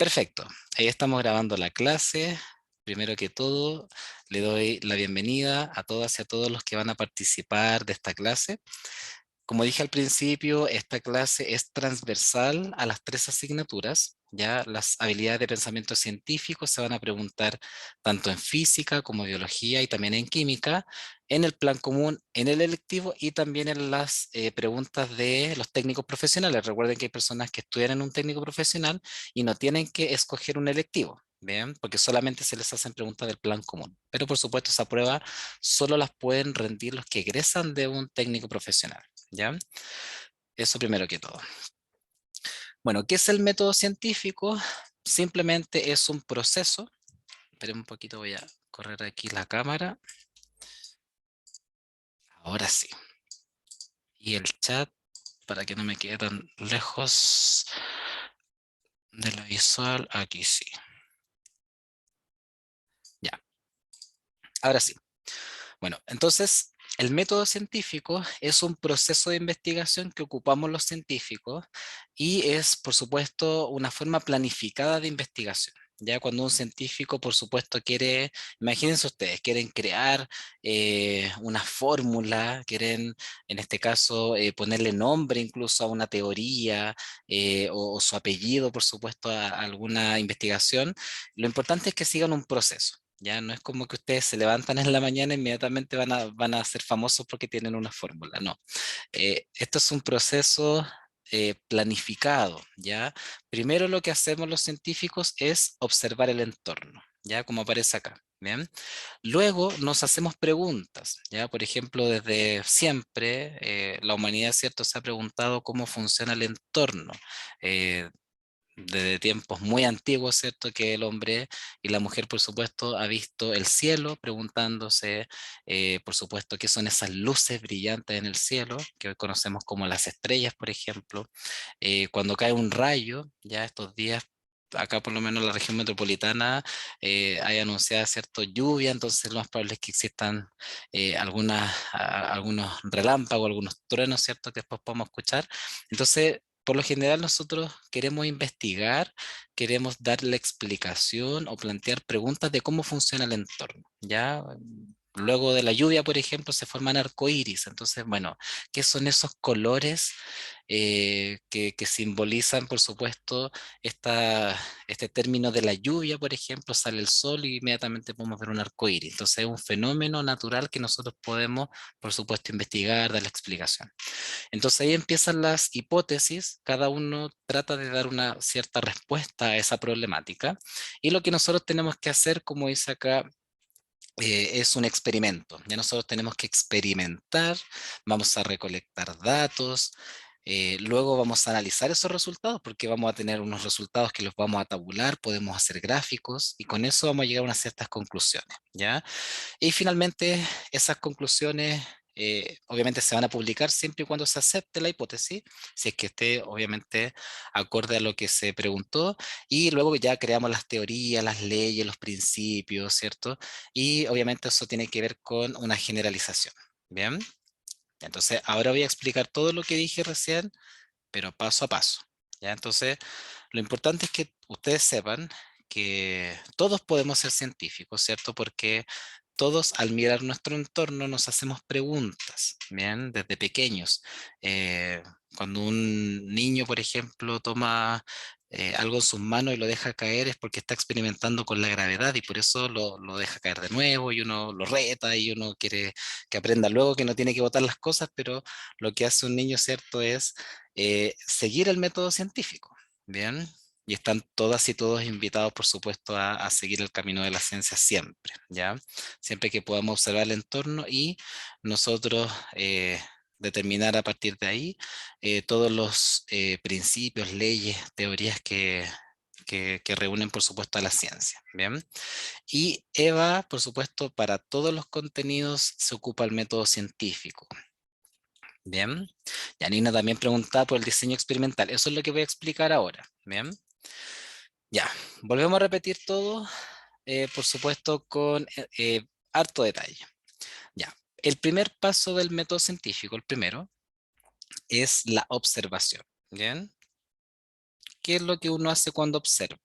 Perfecto, ahí estamos grabando la clase. Primero que todo, le doy la bienvenida a todas y a todos los que van a participar de esta clase. Como dije al principio, esta clase es transversal a las tres asignaturas. Ya las habilidades de pensamiento científico se van a preguntar tanto en física como biología y también en química, en el plan común, en el electivo y también en las preguntas de los técnicos profesionales. Recuerden que hay personas que estudian en un técnico profesional y no tienen que escoger un electivo. Bien, porque solamente se les hacen preguntas del plan común. Pero por supuesto esa prueba solo las pueden rendir los que egresan de un técnico profesional. ¿Ya? Eso primero que todo. Bueno, ¿qué es el método científico? Simplemente es un proceso. Esperen un poquito, voy a correr aquí la cámara. Ahora sí. Y el chat, para que no me quede tan lejos de la visual, aquí sí. Ya, ahora sí. Bueno, entonces, el método científico es un proceso de investigación que ocupamos los científicos y es, por supuesto, una forma planificada de investigación. Ya cuando un científico, por supuesto, quiere, imagínense ustedes, quieren crear una fórmula, quieren, en este caso, ponerle nombre incluso a una teoría o su apellido, por supuesto, a alguna investigación. Lo importante es que sigan un proceso. Ya no es como que ustedes se levantan en la mañana e inmediatamente van a ser famosos porque tienen una fórmula, no. Esto es un proceso planificado, ¿ya? Primero lo que hacemos los científicos es observar el entorno, ¿ya? Como aparece acá, ¿bien? Luego nos hacemos preguntas, ¿ya? Por ejemplo, desde siempre la humanidad, ¿cierto? Se ha preguntado cómo funciona el entorno. Eh, Desde tiempos muy antiguos, ¿cierto? Que el hombre y la mujer, por supuesto, ha visto el cielo preguntándose, por supuesto, qué son esas luces brillantes en el cielo, que hoy conocemos como las estrellas, por ejemplo. Cuando cae un rayo, ya estos días, acá por lo menos en la región metropolitana, hay anunciada, ¿cierto? Lluvia, entonces lo más probable es que existan algunos relámpagos, algunos truenos, ¿cierto? Que después podemos escuchar. Entonces, por lo general nosotros queremos investigar, queremos dar la explicación o plantear preguntas de cómo funciona el entorno, ¿ya? Luego de la lluvia, por ejemplo, se forman arcoíris. Entonces, bueno, ¿qué son esos colores que simbolizan, por supuesto, este término de la lluvia? Por ejemplo, sale el sol y inmediatamente podemos ver un arcoíris. Entonces, es un fenómeno natural que nosotros podemos, por supuesto, investigar, dar la explicación. Entonces ahí empiezan las hipótesis, cada uno trata de dar una cierta respuesta a esa problemática y lo que nosotros tenemos que hacer, como dice acá, es un experimento. Ya nosotros tenemos que experimentar, vamos a recolectar datos, luego vamos a analizar esos resultados porque vamos a tener unos resultados que los vamos a tabular, podemos hacer gráficos y con eso vamos a llegar a unas ciertas conclusiones, ¿ya? Y finalmente, esas conclusiones obviamente se van a publicar siempre y cuando se acepte la hipótesis, si es que esté obviamente acorde a lo que se preguntó, y luego ya creamos las teorías, las leyes, los principios, ¿cierto? Y obviamente eso tiene que ver con una generalización. Bien, entonces ahora voy a explicar todo lo que dije recién, pero paso a paso. ¿Ya? Entonces, lo importante es que ustedes sepan que todos podemos ser científicos, ¿cierto? Porque todos al mirar nuestro entorno nos hacemos preguntas, ¿bien? Desde pequeños. Eh, Cuando un niño, por ejemplo, toma algo en sus manos y lo deja caer es porque está experimentando con la gravedad y por eso lo deja caer de nuevo y uno lo reta y uno quiere que aprenda luego que no tiene que botar las cosas, pero lo que hace un niño, ¿cierto? Es seguir el método científico, ¿bien? Y están todas y todos invitados, por supuesto, a seguir el camino de la ciencia siempre, ¿ya? Siempre que podamos observar el entorno y nosotros determinar a partir de ahí todos los principios, leyes, teorías que reúnen, por supuesto, a la ciencia, ¿bien? Y Eva, por supuesto, para todos los contenidos se ocupa el método científico. Bien. Yanina también preguntaba por el diseño experimental. Eso es lo que voy a explicar ahora. Bien. Ya. Volvemos a repetir todo, por supuesto, con harto detalle. Ya. El primer paso del método científico, el primero, es la observación. Bien. ¿Qué es lo que uno hace cuando observa?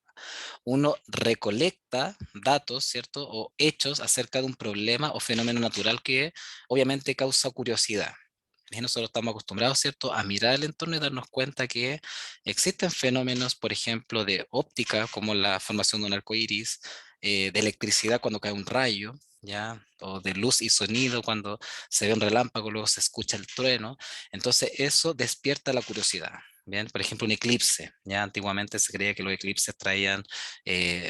Uno recolecta datos, ¿cierto? O hechos acerca de un problema o fenómeno natural que obviamente causa curiosidad. Y nosotros estamos acostumbrados, ¿cierto?, a mirar el entorno y darnos cuenta que existen fenómenos, por ejemplo, de óptica, como la formación de un arco iris, de electricidad cuando cae un rayo, ¿ya? O de luz y sonido cuando se ve un relámpago, luego se escucha el trueno. Entonces, eso despierta la curiosidad. Bien, por ejemplo, un eclipse. Ya antiguamente se creía que los eclipses traían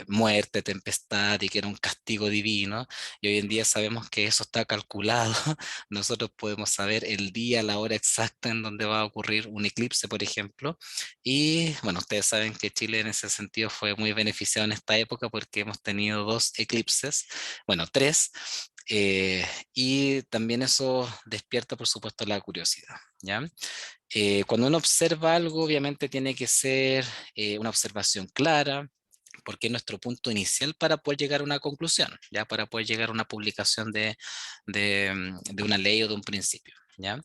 muerte, tempestad y que era un castigo divino. Y hoy en día sabemos que eso está calculado. Nosotros podemos saber el día, la hora exacta en donde va a ocurrir un eclipse, por ejemplo. Y bueno, ustedes saben que Chile en ese sentido fue muy beneficiado en esta época porque hemos tenido dos eclipses, bueno, tres, y también eso despierta, por supuesto, la curiosidad, ¿ya? Cuando uno observa algo, obviamente tiene que ser una observación clara, porque es nuestro punto inicial para poder llegar a una conclusión, ya para poder llegar a una publicación de una ley o de un principio, ¿ya?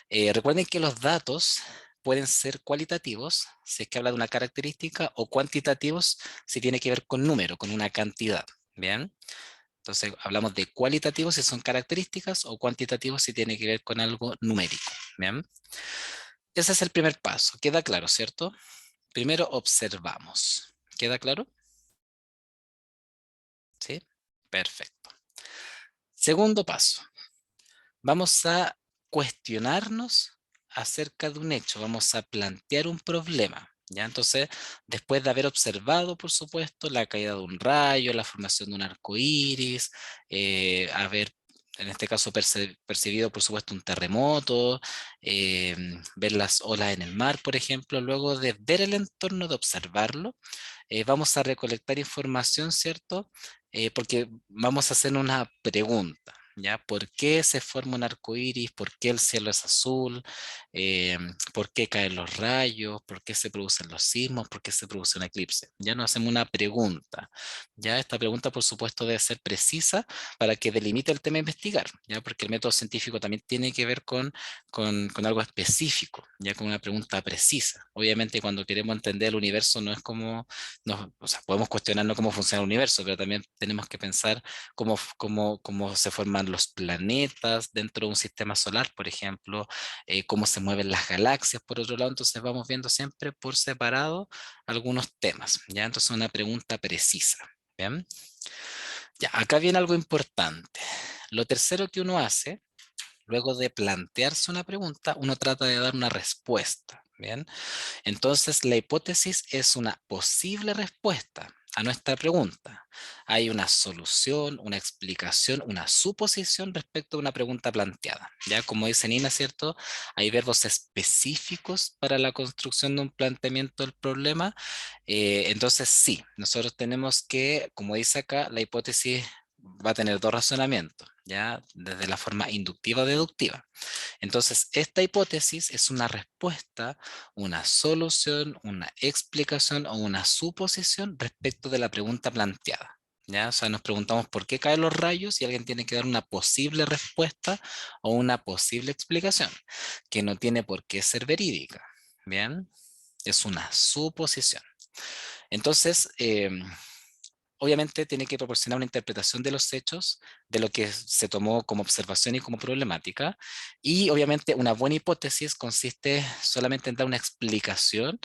Recuerden que los datos pueden ser cualitativos, si es que habla de una característica, o cuantitativos, si tiene que ver con número, con una cantidad, ¿bien? Entonces, hablamos de cualitativos si son características, o cuantitativos si tiene que ver con algo numérico, ¿bien? Ese es el primer paso, queda claro, ¿cierto? Primero observamos. ¿Queda claro? ¿Sí? Perfecto. Segundo paso, vamos a cuestionarnos acerca de un hecho, vamos a plantear un problema, ¿ya? Entonces, después de haber observado, por supuesto, la caída de un rayo, la formación de un arco iris, haber, en este caso, percibido, por supuesto, un terremoto, ver las olas en el mar, por ejemplo, luego de ver el entorno, de observarlo, vamos a recolectar información, ¿cierto? Porque vamos a hacer una pregunta, ¿ya? ¿Por qué se forma un arco iris? ¿Por qué el cielo es azul? ¿Por qué caen los rayos? ¿Por qué se producen los sismos? ¿Por qué se produce un eclipse? Ya nos hacemos una pregunta, ¿ya? Esta pregunta, por supuesto, debe ser precisa para que delimite el tema a investigar, ¿ya? Porque el método científico también tiene que ver con algo específico, ya con una pregunta precisa. Obviamente, cuando queremos entender el universo, no es como o sea, podemos cuestionarnos cómo funciona el universo, pero también tenemos que pensar cómo se forman los planetas dentro de un sistema solar, por ejemplo, cómo se mueven las galaxias, por otro lado. Entonces vamos viendo siempre por separado algunos temas, ¿ya? Entonces una pregunta precisa, ¿bien? Ya, acá viene algo importante. Lo tercero que uno hace, luego de plantearse una pregunta, uno trata de dar una respuesta, ¿bien? Entonces, la hipótesis es una posible respuesta a nuestra pregunta. Hay una solución, una explicación, una suposición respecto a una pregunta planteada. Ya como dice Nina, ¿cierto? Hay verbos específicos para la construcción de un planteamiento del problema. Entonces, sí, nosotros tenemos que, como dice acá, la hipótesis va a tener dos razonamientos, ¿ya? Desde la forma inductiva o deductiva. Entonces, esta hipótesis es una respuesta, una solución, una explicación o una suposición respecto de la pregunta planteada. ¿Ya? O sea, nos preguntamos por qué caen los rayos y alguien tiene que dar una posible respuesta o una posible explicación, que no tiene por qué ser verídica. Bien, es una suposición. Entonces, obviamente tiene que proporcionar una interpretación de los hechos, de lo que se tomó como observación y como problemática, y obviamente una buena hipótesis consiste solamente en dar una explicación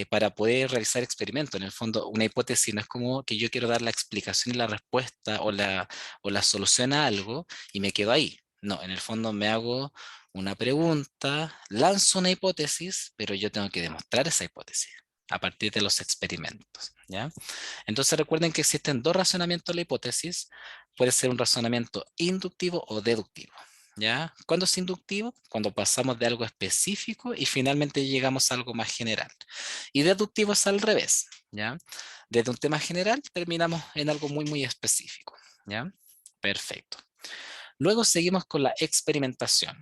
para poder realizar experimentos. En el fondo, una hipótesis no es como que yo quiero dar la explicación y la respuesta o la solución a algo y me quedo ahí. No, en el fondo me hago una pregunta, lanzo una hipótesis, pero yo tengo que demostrar esa hipótesis a partir de los experimentos, ¿ya? Entonces recuerden que existen dos razonamientos de la hipótesis. Puede ser un razonamiento inductivo o deductivo, ¿ya? ¿Cuándo es inductivo? Cuando pasamos de algo específico y finalmente llegamos a algo más general. Y deductivo es al revés, ¿ya? Desde un tema general terminamos en algo muy, muy específico, ¿ya? Perfecto. Luego seguimos con la experimentación.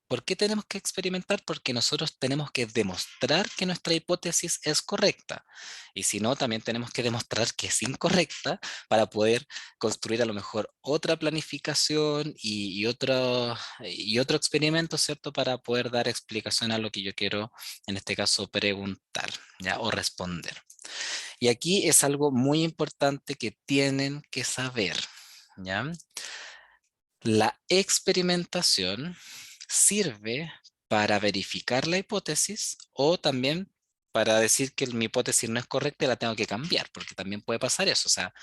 ¿Por qué tenemos que experimentar? Porque nosotros tenemos que demostrar que nuestra hipótesis es correcta. Y si no, también tenemos que demostrar que es incorrecta para poder construir a lo mejor otra planificación y otro experimento, ¿cierto? Para poder dar explicación a lo que yo quiero, en este caso, preguntar, ¿ya? O responder. Y aquí es algo muy importante que tienen que saber, ¿ya? La experimentación sirve para verificar la hipótesis o también para decir que mi hipótesis no es correcta y la tengo que cambiar, porque también puede pasar eso. O sea,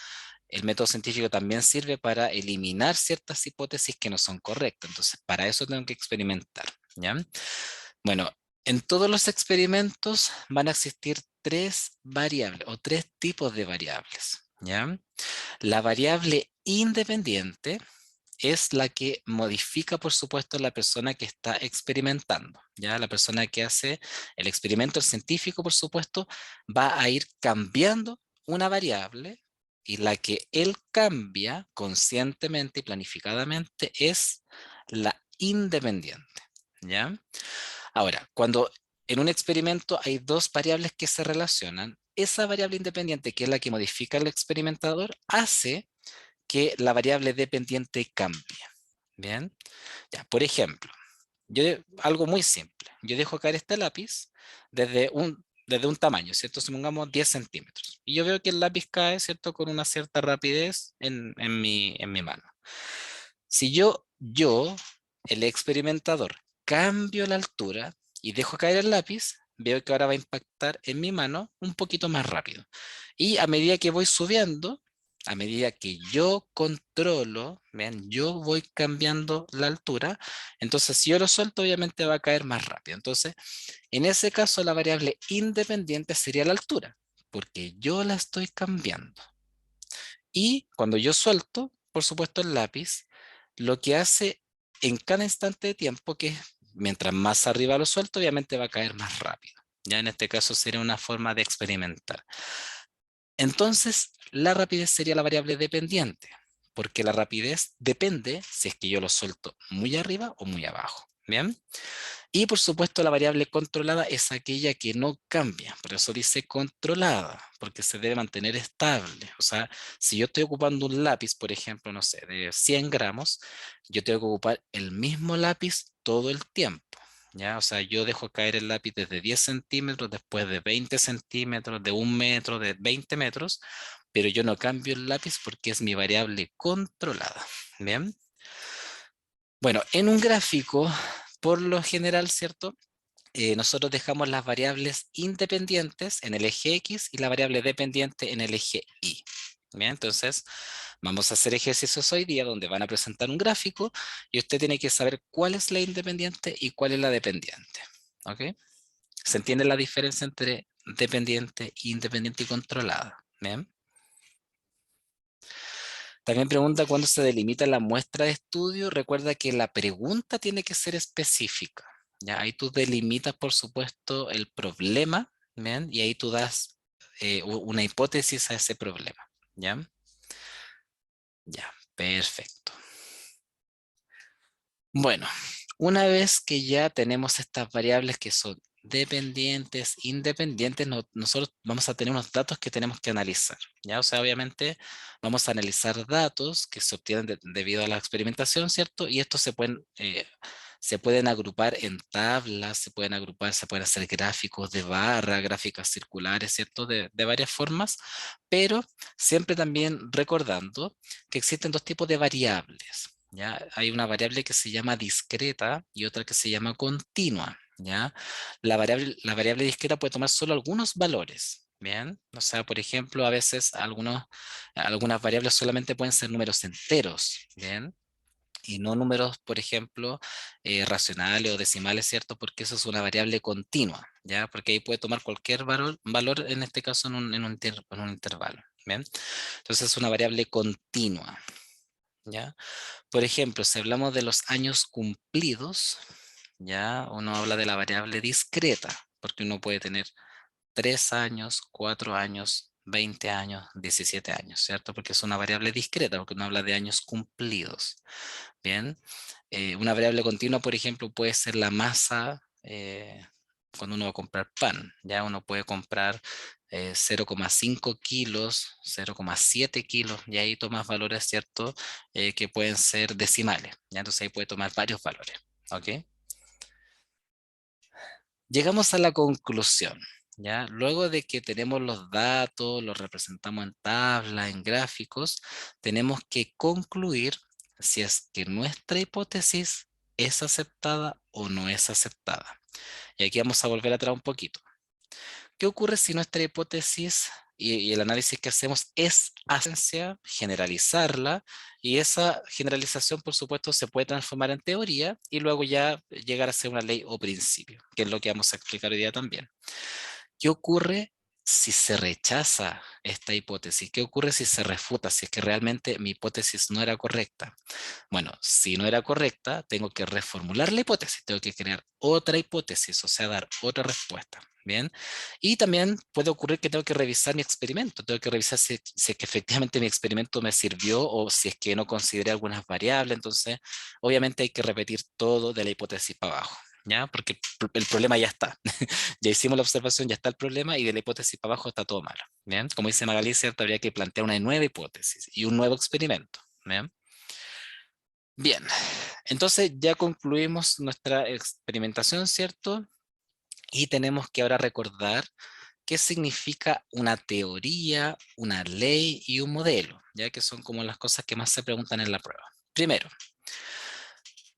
el método científico también sirve para eliminar ciertas hipótesis que no son correctas. Entonces, para eso tengo que experimentar, ¿ya? Bueno, en todos los experimentos van a existir tres variables o tres tipos de variables, ¿ya? La variable independiente es la que modifica, por supuesto, la persona que está experimentando, ¿ya? La persona que hace el experimento, el científico, por supuesto, va a ir cambiando una variable y la que él cambia conscientemente y planificadamente es la independiente, ¿ya? Ahora, cuando en un experimento hay dos variables que se relacionan, esa variable independiente, que es la que modifica el experimentador, hace que la variable dependiente cambie. Bien, ya, por ejemplo, algo muy simple. Yo dejo caer este lápiz desde un tamaño, ¿cierto? Supongamos 10 centímetros. Y yo veo que el lápiz cae, ¿cierto? Con una cierta rapidez en mi mano. Si el experimentador, cambio la altura y dejo caer el lápiz, veo que ahora va a impactar en mi mano un poquito más rápido. Y a medida que voy subiendo, a medida que yo controlo, vean, yo voy cambiando la altura, entonces si yo lo suelto, obviamente va a caer más rápido. Entonces, en ese caso, la variable independiente sería la altura, porque yo la estoy cambiando. Y cuando yo suelto, por supuesto, el lápiz, lo que hace en cada instante de tiempo, que mientras más arriba lo suelto, obviamente va a caer más rápido. Ya en este caso sería una forma de experimentar. Entonces, la rapidez sería la variable dependiente, porque la rapidez depende si es que yo lo suelto muy arriba o muy abajo. Bien. Y por supuesto la variable controlada es aquella que no cambia, por eso dice controlada, porque se debe mantener estable. O sea, si yo estoy ocupando un lápiz, por ejemplo, no sé, de 100 gramos, yo tengo que ocupar el mismo lápiz todo el tiempo. ¿Ya? O sea, yo dejo caer el lápiz desde 10 centímetros, después de 20 centímetros, de 1 metro, de 20 metros, pero yo no cambio el lápiz porque es mi variable controlada. Bien. Bueno, en un gráfico, por lo general, ¿cierto? Nosotros dejamos las variables independientes en el eje X y la variable dependiente en el eje Y. Bien, entonces vamos a hacer ejercicios hoy día donde van a presentar un gráfico y usted tiene que saber cuál es la independiente y cuál es la dependiente. ¿Ok? ¿Se entiende la diferencia entre dependiente, independiente y controlada? Bien. También pregunta cuándo se delimita la muestra de estudio. Recuerda que la pregunta tiene que ser específica. ¿Ya? Ahí tú delimitas, por supuesto, el problema, ¿bien? Y ahí tú das una hipótesis a ese problema. ¿Ya? Ya, perfecto. Bueno, una vez que ya tenemos estas variables que son dependientes, independientes, nosotros vamos a tener unos datos que tenemos que analizar, ¿ya? O sea, obviamente vamos a analizar datos que se obtienen debido a la experimentación, ¿cierto? Y estos se pueden agrupar en tablas, se pueden hacer gráficos de barra, gráficas circulares, ¿cierto? De varias formas, pero siempre también recordando que existen dos tipos de variables. ¿Ya? Hay una variable que se llama discreta y otra que se llama continua, ¿ya? La variable discreta puede tomar solo algunos valores, ¿bien? O sea, por ejemplo, a veces algunas variables solamente pueden ser números enteros, ¿bien? Y no números, por ejemplo, racionales o decimales, ¿cierto? Porque eso es una variable continua, ¿ya? Porque ahí puede tomar cualquier valor en este caso en un intervalo, ¿bien? Entonces es una variable continua, ¿ya? Por ejemplo, si hablamos de los años cumplidos, ya uno habla de la variable discreta, porque uno puede tener 3 años, 4 años, 20 años, 17 años, ¿cierto? Porque es una variable discreta, porque uno habla de años cumplidos. Bien, una variable continua, por ejemplo, puede ser la masa cuando uno va a comprar pan. Ya uno puede comprar 0,5 kilos, 0,7 kilos, y ahí tomas valores, ¿cierto? Que pueden ser decimales. Ya entonces ahí puede tomar varios valores. ¿Ok? Llegamos a la conclusión. ¿ya? Luego de que tenemos los datos, los representamos en tablas, en gráficos, tenemos que concluir si es que nuestra hipótesis es aceptada o no es aceptada. Y aquí vamos a volver atrás un poquito. ¿Qué ocurre si nuestra hipótesis y el análisis que hacemos es ciencia, generalizarla, y esa generalización, por supuesto, se puede transformar en teoría y luego ya llegar a ser una ley o principio, que es lo que vamos a explicar hoy día también? ¿Qué ocurre si se rechaza esta hipótesis? ¿Qué ocurre si se refuta? Si es que realmente mi hipótesis no era correcta. Bueno, si no era correcta, tengo que reformular la hipótesis, tengo que crear otra hipótesis, o sea, dar otra respuesta. Bien, y también puede ocurrir que tengo que revisar mi experimento, tengo que revisar si es que efectivamente mi experimento me sirvió o si es que no consideré algunas variables, entonces obviamente hay que repetir todo de la hipótesis para abajo, ¿ya? Porque el problema ya está, ya hicimos la observación, ya está el problema y de la hipótesis para abajo está todo malo, ¿bien? Como dice Magalí, ¿cierto? Habría que plantear una nueva hipótesis y un nuevo experimento, ¿bien? Bien, entonces ya concluimos nuestra experimentación, ¿cierto? Y tenemos que ahora recordar qué significa una teoría, una ley y un modelo, ya que son como las cosas que más se preguntan en la prueba. Primero,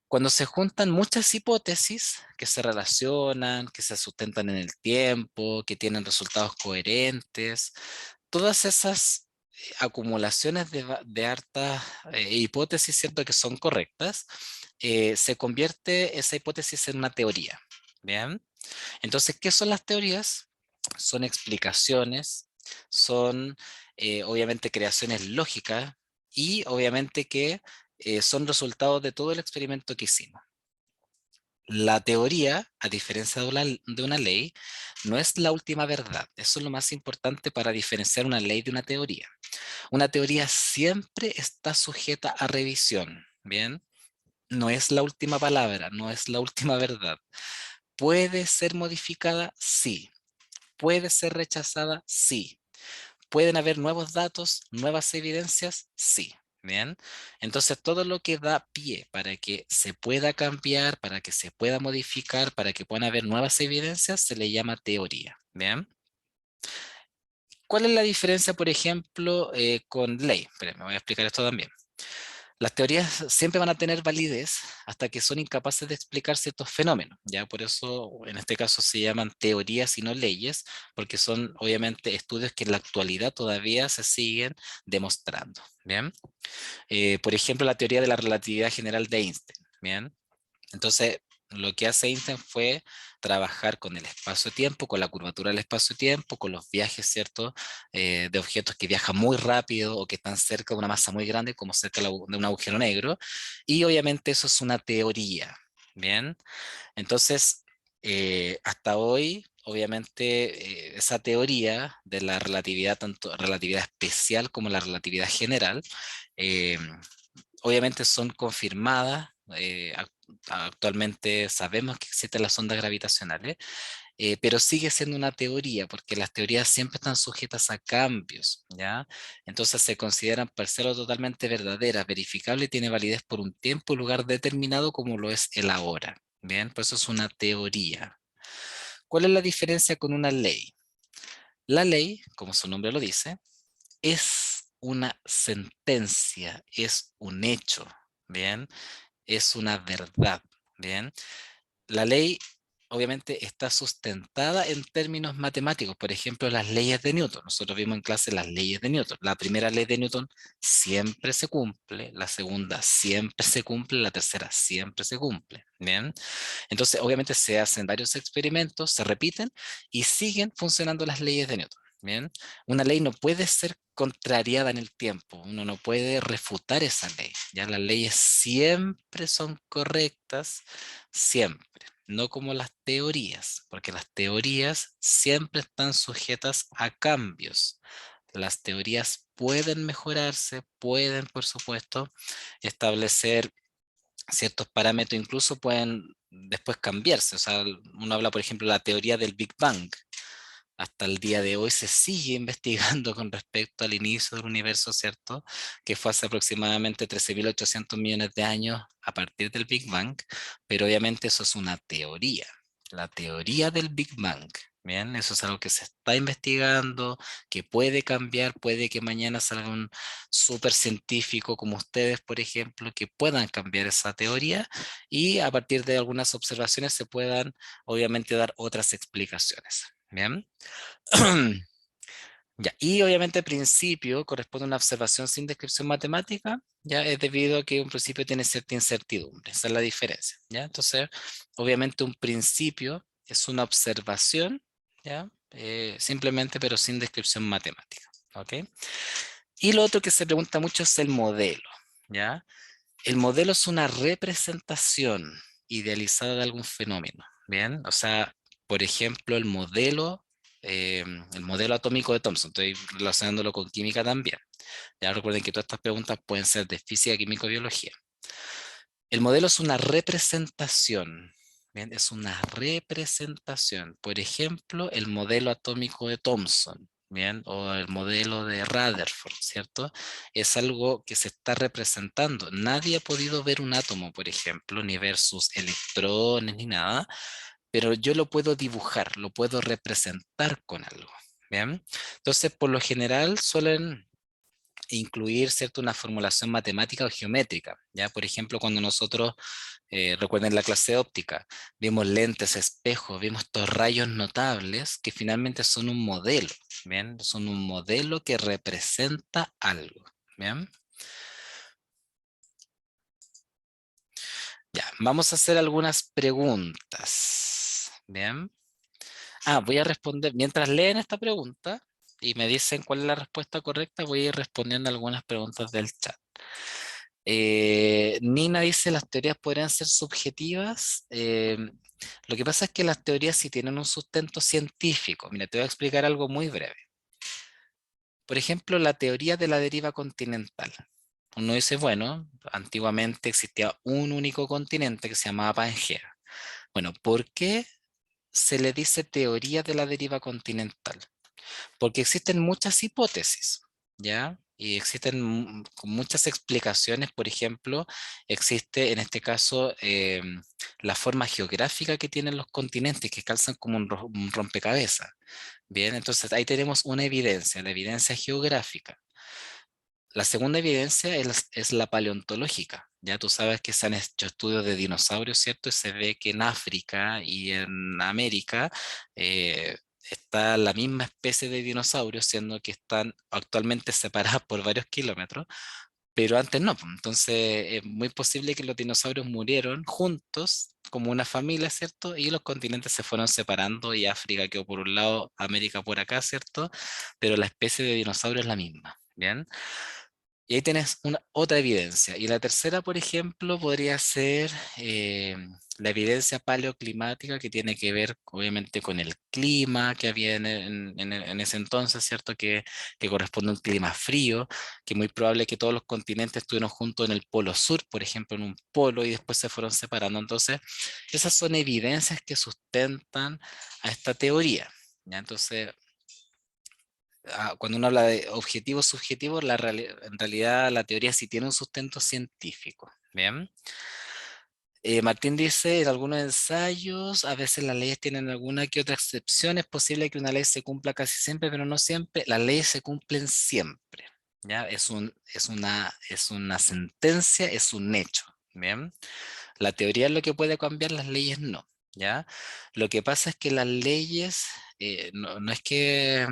cuando se juntan muchas hipótesis que se relacionan, que se sustentan en el tiempo, que tienen resultados coherentes, todas esas acumulaciones de hartas hipótesis, ¿cierto? Que son correctas, se convierte esa hipótesis en una teoría. ¿Bien? Entonces, ¿qué son las teorías? Son explicaciones, son obviamente creaciones lógicas y obviamente que son resultados de todo el experimento que hicimos. La teoría, a diferencia de una ley, no es la última verdad. Eso es lo más importante para diferenciar una ley de una teoría. Una teoría siempre está sujeta a revisión, ¿bien? No es la última palabra, no es la última verdad. ¿Puede ser modificada? Sí. ¿Puede ser rechazada? Sí. ¿Pueden haber nuevos datos, nuevas evidencias? Sí. Bien. Entonces, todo lo que da pie para que se pueda cambiar, para que se pueda modificar, para que puedan haber nuevas evidencias, se le llama teoría. Bien. ¿Cuál es la diferencia, por ejemplo, con ley? Esperen, me voy a explicar esto también. Las teorías siempre van a tener validez hasta que son incapaces de explicar ciertos fenómenos, ¿ya? Por eso en este caso se llaman teorías y no leyes, porque son obviamente estudios que en la actualidad todavía se siguen demostrando, ¿bien? Por ejemplo, la teoría de la relatividad general de Einstein, ¿bien? Entonces, lo que hace Einstein fue trabajar con el espacio-tiempo, con la curvatura del espacio-tiempo, con los viajes, ¿cierto? De objetos que viajan muy rápido o que están cerca de una masa muy grande, como cerca de un agujero negro. Y obviamente eso es una teoría, ¿bien? Entonces, hasta hoy, obviamente, esa teoría de la relatividad, tanto relatividad especial como la relatividad general, eh, obviamente son confirmadas. Actualmente sabemos que existen las ondas gravitacionales, pero sigue siendo una teoría, porque las teorías siempre están sujetas a cambios, ¿ya? Entonces se consideran parcial o totalmente verdaderas, verificable y tiene validez por un tiempo y lugar determinado como lo es el ahora, ¿bien? Pues eso es una teoría. ¿Cuál es la diferencia con una ley? La ley, como su nombre lo dice, es una sentencia, es un hecho, ¿bien? Es una verdad, ¿bien? La ley obviamente está sustentada en términos matemáticos, por ejemplo, las leyes de Newton. Nosotros vimos en clase las leyes de Newton. La primera ley de Newton siempre se cumple, la segunda siempre se cumple, la tercera siempre se cumple, ¿bien? Entonces, obviamente se hacen varios experimentos, se repiten y siguen funcionando las leyes de Newton. Bien, una ley no puede ser contrariada en el tiempo, uno no puede refutar esa ley. Ya las leyes siempre son correctas, siempre, no como las teorías, porque las teorías siempre están sujetas a cambios. Las teorías pueden mejorarse, pueden, por supuesto, establecer ciertos parámetros, incluso pueden después cambiarse. O sea, uno habla, por ejemplo, de la teoría del Big Bang. Hasta el día de hoy se sigue investigando con respecto al inicio del universo, ¿cierto? Que fue hace aproximadamente 13.800 millones de años a partir del Big Bang, pero obviamente eso es una teoría, la teoría del Big Bang, Bien, eso es algo que se está investigando, que puede cambiar, puede que mañana salga un súper científico como ustedes, por ejemplo, que puedan cambiar esa teoría y a partir de algunas observaciones se puedan, obviamente, dar otras explicaciones. Bien. Ya, y obviamente el principio corresponde a una observación sin descripción matemática, ya es debido a que un principio tiene cierta incertidumbre, esa es la diferencia, ya. Entonces, obviamente un principio es una observación, ya, simplemente pero sin descripción matemática, ¿ok? Y lo otro que se pregunta mucho es el modelo, ya. El modelo es una representación idealizada de algún fenómeno, ¿bien? O sea, por ejemplo, el modelo atómico de Thomson, estoy relacionándolo con química también. Ya recuerden que todas estas preguntas pueden ser de física, química o biología. El modelo es una representación, ¿bien? Es una representación. Por ejemplo, el modelo atómico de Thomson, ¿bien? O el modelo de Rutherford, ¿cierto? Es algo que se está representando. Nadie ha podido ver un átomo, por ejemplo, ni ver sus electrones, ni nada, pero yo lo puedo dibujar, lo puedo representar con algo, ¿bien? Entonces, por lo general, suelen incluir, ¿cierto?, una formulación matemática o geométrica, ¿ya? Por ejemplo, cuando nosotros, recuerden la clase de óptica, vimos lentes, espejos, vimos estos rayos notables que finalmente son un modelo, ¿bien? Son un modelo que representa algo, ¿bien? Ya, vamos a hacer algunas preguntas, ¿bien? Voy a responder, mientras leen esta pregunta y me dicen cuál es la respuesta correcta, voy a ir respondiendo algunas preguntas del chat. Nina dice, las teorías podrían ser subjetivas. Lo que pasa es que las teorías sí tienen un sustento científico. Mira, te voy a explicar algo muy breve. Por ejemplo, la teoría de la deriva continental. Uno dice, bueno, antiguamente existía un único continente que se llamaba Pangea. Bueno, ¿por qué se le dice teoría de la deriva continental? Porque existen muchas hipótesis, ¿ya? Y existen con muchas explicaciones. Por ejemplo, existe en este caso la forma geográfica que tienen los continentes, que calzan como un rompecabezas. Bien, entonces ahí tenemos una evidencia, la evidencia geográfica. La segunda evidencia es la paleontológica. Ya tú sabes que se han hecho estudios de dinosaurios, ¿cierto? Y se ve que en África y en América está la misma especie de dinosaurios, siendo que están actualmente separadas por varios kilómetros, pero antes no, pues. Entonces es muy posible que los dinosaurios murieron juntos como una familia, ¿cierto? Y los continentes se fueron separando y África quedó por un lado, América por acá, ¿cierto? Pero la especie de dinosaurio es la misma, ¿bien? Y ahí tienes otra evidencia. Y la tercera, por ejemplo, podría ser la evidencia paleoclimática que tiene que ver, obviamente, con el clima que había en ese entonces, ¿cierto? Que corresponde a un clima frío, que es muy probable que todos los continentes estuvieron juntos en el polo sur, por ejemplo, en un polo y después se fueron separando. Entonces, esas son evidencias que sustentan a esta teoría. ¿Ya? Entonces, cuando uno habla de objetivos subjetivos, en realidad la teoría sí tiene un sustento científico. Bien. Martín dice, en algunos ensayos, a veces las leyes tienen alguna que otra excepción, es posible que una ley se cumpla casi siempre, pero no siempre. Las leyes se cumplen siempre. ¿Ya? Es una sentencia, es un hecho. Bien. La teoría es lo que puede cambiar, las leyes no, ¿ya? Lo que pasa es que las leyes no es que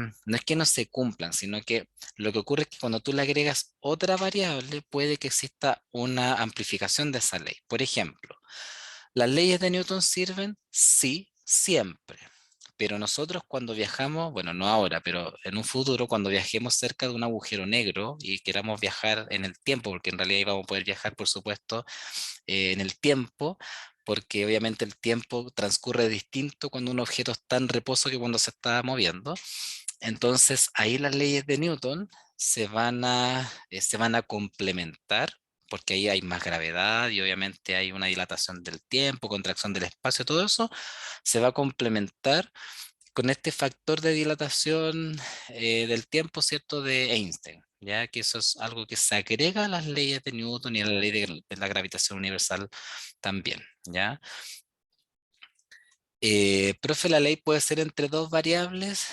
no se cumplan, sino que lo que ocurre es que cuando tú le agregas otra variable, puede que exista una amplificación de esa ley. Por ejemplo, ¿las leyes de Newton sirven? Sí, siempre. Pero nosotros cuando viajamos, bueno, no ahora, pero en un futuro, cuando viajemos cerca de un agujero negro y queramos viajar en el tiempo, porque en realidad íbamos a poder viajar, por supuesto, en el tiempo, porque obviamente el tiempo transcurre distinto cuando un objeto está en reposo que cuando se está moviendo. Entonces ahí las leyes de Newton se van a complementar, porque ahí hay más gravedad y obviamente hay una dilatación del tiempo, contracción del espacio, todo eso se va a complementar con este factor de dilatación del tiempo, ¿cierto? De Einstein, ya que eso es algo que se agrega a las leyes de Newton y a la ley de la gravitación universal también, ¿ya? Profe, la ley puede ser entre dos variables.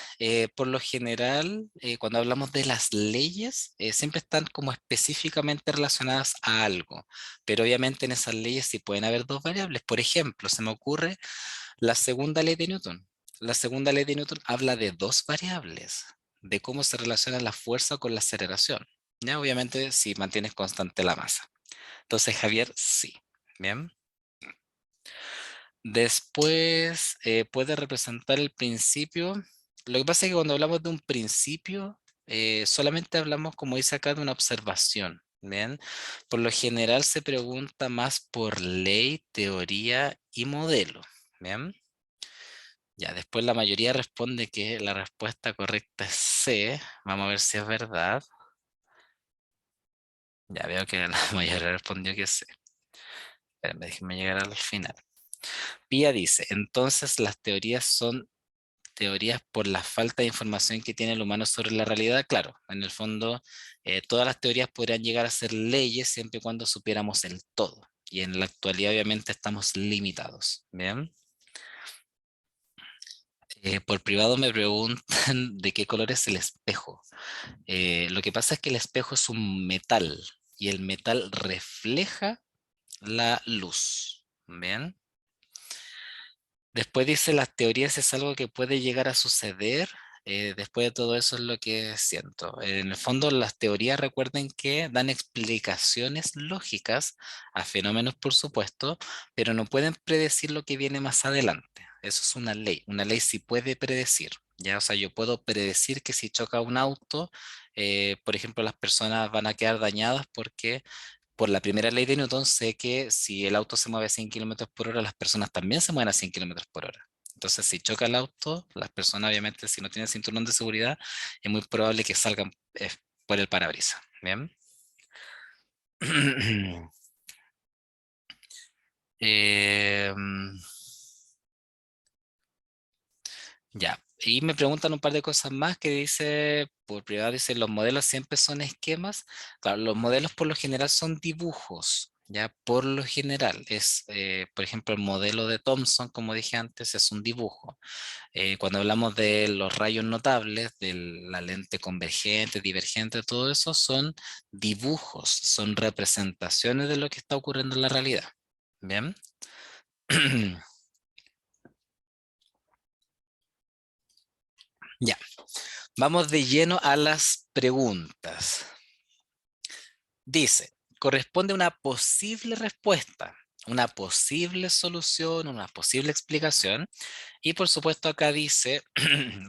Por lo general, cuando hablamos de las leyes, siempre están como específicamente relacionadas a algo, pero obviamente en esas leyes sí pueden haber dos variables. Por ejemplo, se me ocurre la segunda ley de Newton. La segunda ley de Newton habla de dos variables, de cómo se relaciona la fuerza con la aceleración. Ya, obviamente, si mantienes constante la masa. Entonces, Javier, sí. Bien. Después puede representar el principio. Lo que pasa es que cuando hablamos de un principio, solamente hablamos, como dice acá, de una observación. Bien. Por lo general se pregunta más por ley, teoría y modelo. Bien. Ya, después la mayoría responde que la respuesta correcta es C. Vamos a ver si es verdad. Ya veo que la mayoría respondió que C. Espérenme, déjenme llegar al final. Pía dice, entonces las teorías son teorías por la falta de información que tiene el humano sobre la realidad. Claro, en el fondo, todas las teorías podrían llegar a ser leyes siempre y cuando supiéramos el todo. Y en la actualidad, obviamente, estamos limitados. Bien. Por privado me preguntan de qué color es el espejo. Lo que pasa es que el espejo es un metal y el metal refleja la luz. Bien. Después dice, las teorías es algo que puede llegar a suceder. Después de todo eso es lo que siento. En el fondo, las teorías recuerden que dan explicaciones lógicas a fenómenos, por supuesto, pero no pueden predecir lo que viene más adelante. Eso es una ley. Una ley sí puede predecir. Ya, o sea, yo puedo predecir que si choca un auto, por ejemplo, las personas van a quedar dañadas porque por la primera ley de Newton sé que si el auto se mueve a 100 kilómetros por hora, las personas también se mueven a 100 kilómetros por hora. Entonces, si choca el auto, las personas, obviamente, si no tienen cinturón de seguridad, es muy probable que salgan por el parabrisas. Bien. Em, ya. Y me preguntan un par de cosas más que dice, por privado dice, los modelos siempre son esquemas. Claro, los modelos por lo general son dibujos, ya por lo general es, por ejemplo, el modelo de Thomson, como dije antes, es un dibujo. Cuando hablamos de los rayos notables, de la lente convergente, divergente, todo eso son dibujos, son representaciones de lo que está ocurriendo en la realidad. Bien. Ya. Vamos de lleno a las preguntas. Dice, corresponde una posible respuesta, una posible solución, una posible explicación. Y por supuesto acá dice,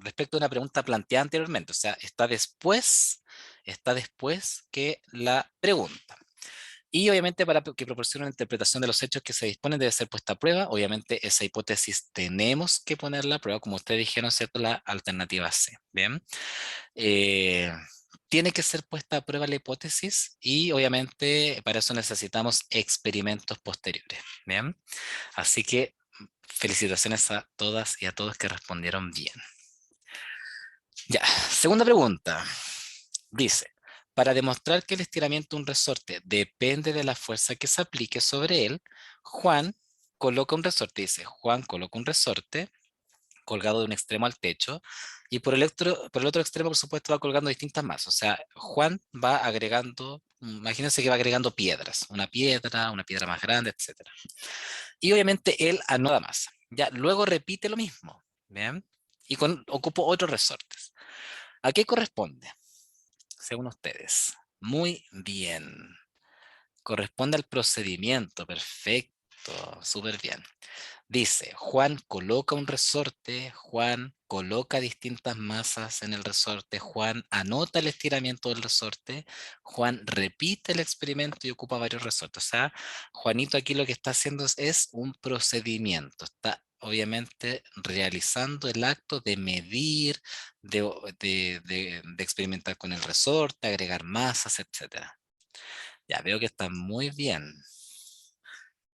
respecto a una pregunta planteada anteriormente, o sea, está después que la pregunta. Y obviamente para que proporcione una interpretación de los hechos que se disponen debe ser puesta a prueba. Obviamente esa hipótesis tenemos que ponerla a prueba, como ustedes dijeron, ¿cierto? La alternativa C. Bien. Eh, Tiene que ser puesta a prueba la hipótesis y obviamente para eso necesitamos experimentos posteriores. Bien. Así que felicitaciones a todas y a todos que respondieron bien. Ya, segunda pregunta. Dice, para demostrar que el estiramiento de un resorte depende de la fuerza que se aplique sobre él, Juan coloca un resorte, dice, Juan coloca un resorte colgado de un extremo al techo y por el otro extremo, por supuesto, va colgando distintas más. O sea, Juan va agregando, imagínense que va agregando piedras, una piedra más grande, etcétera. Y obviamente él anoda más. Ya, luego repite lo mismo, ¿bien? Y ocupo otros resortes. ¿A qué corresponde? Según ustedes. Muy bien. Corresponde al procedimiento. Perfecto. Súper bien. Dice, Juan coloca un resorte, Juan coloca distintas masas en el resorte, Juan anota el estiramiento del resorte, Juan repite el experimento y ocupa varios resortes. O sea, Juanito aquí lo que está haciendo es un procedimiento. Está obviamente realizando el acto de medir, de experimentar con el resorte, agregar masas, etcétera. Ya veo que está muy bien.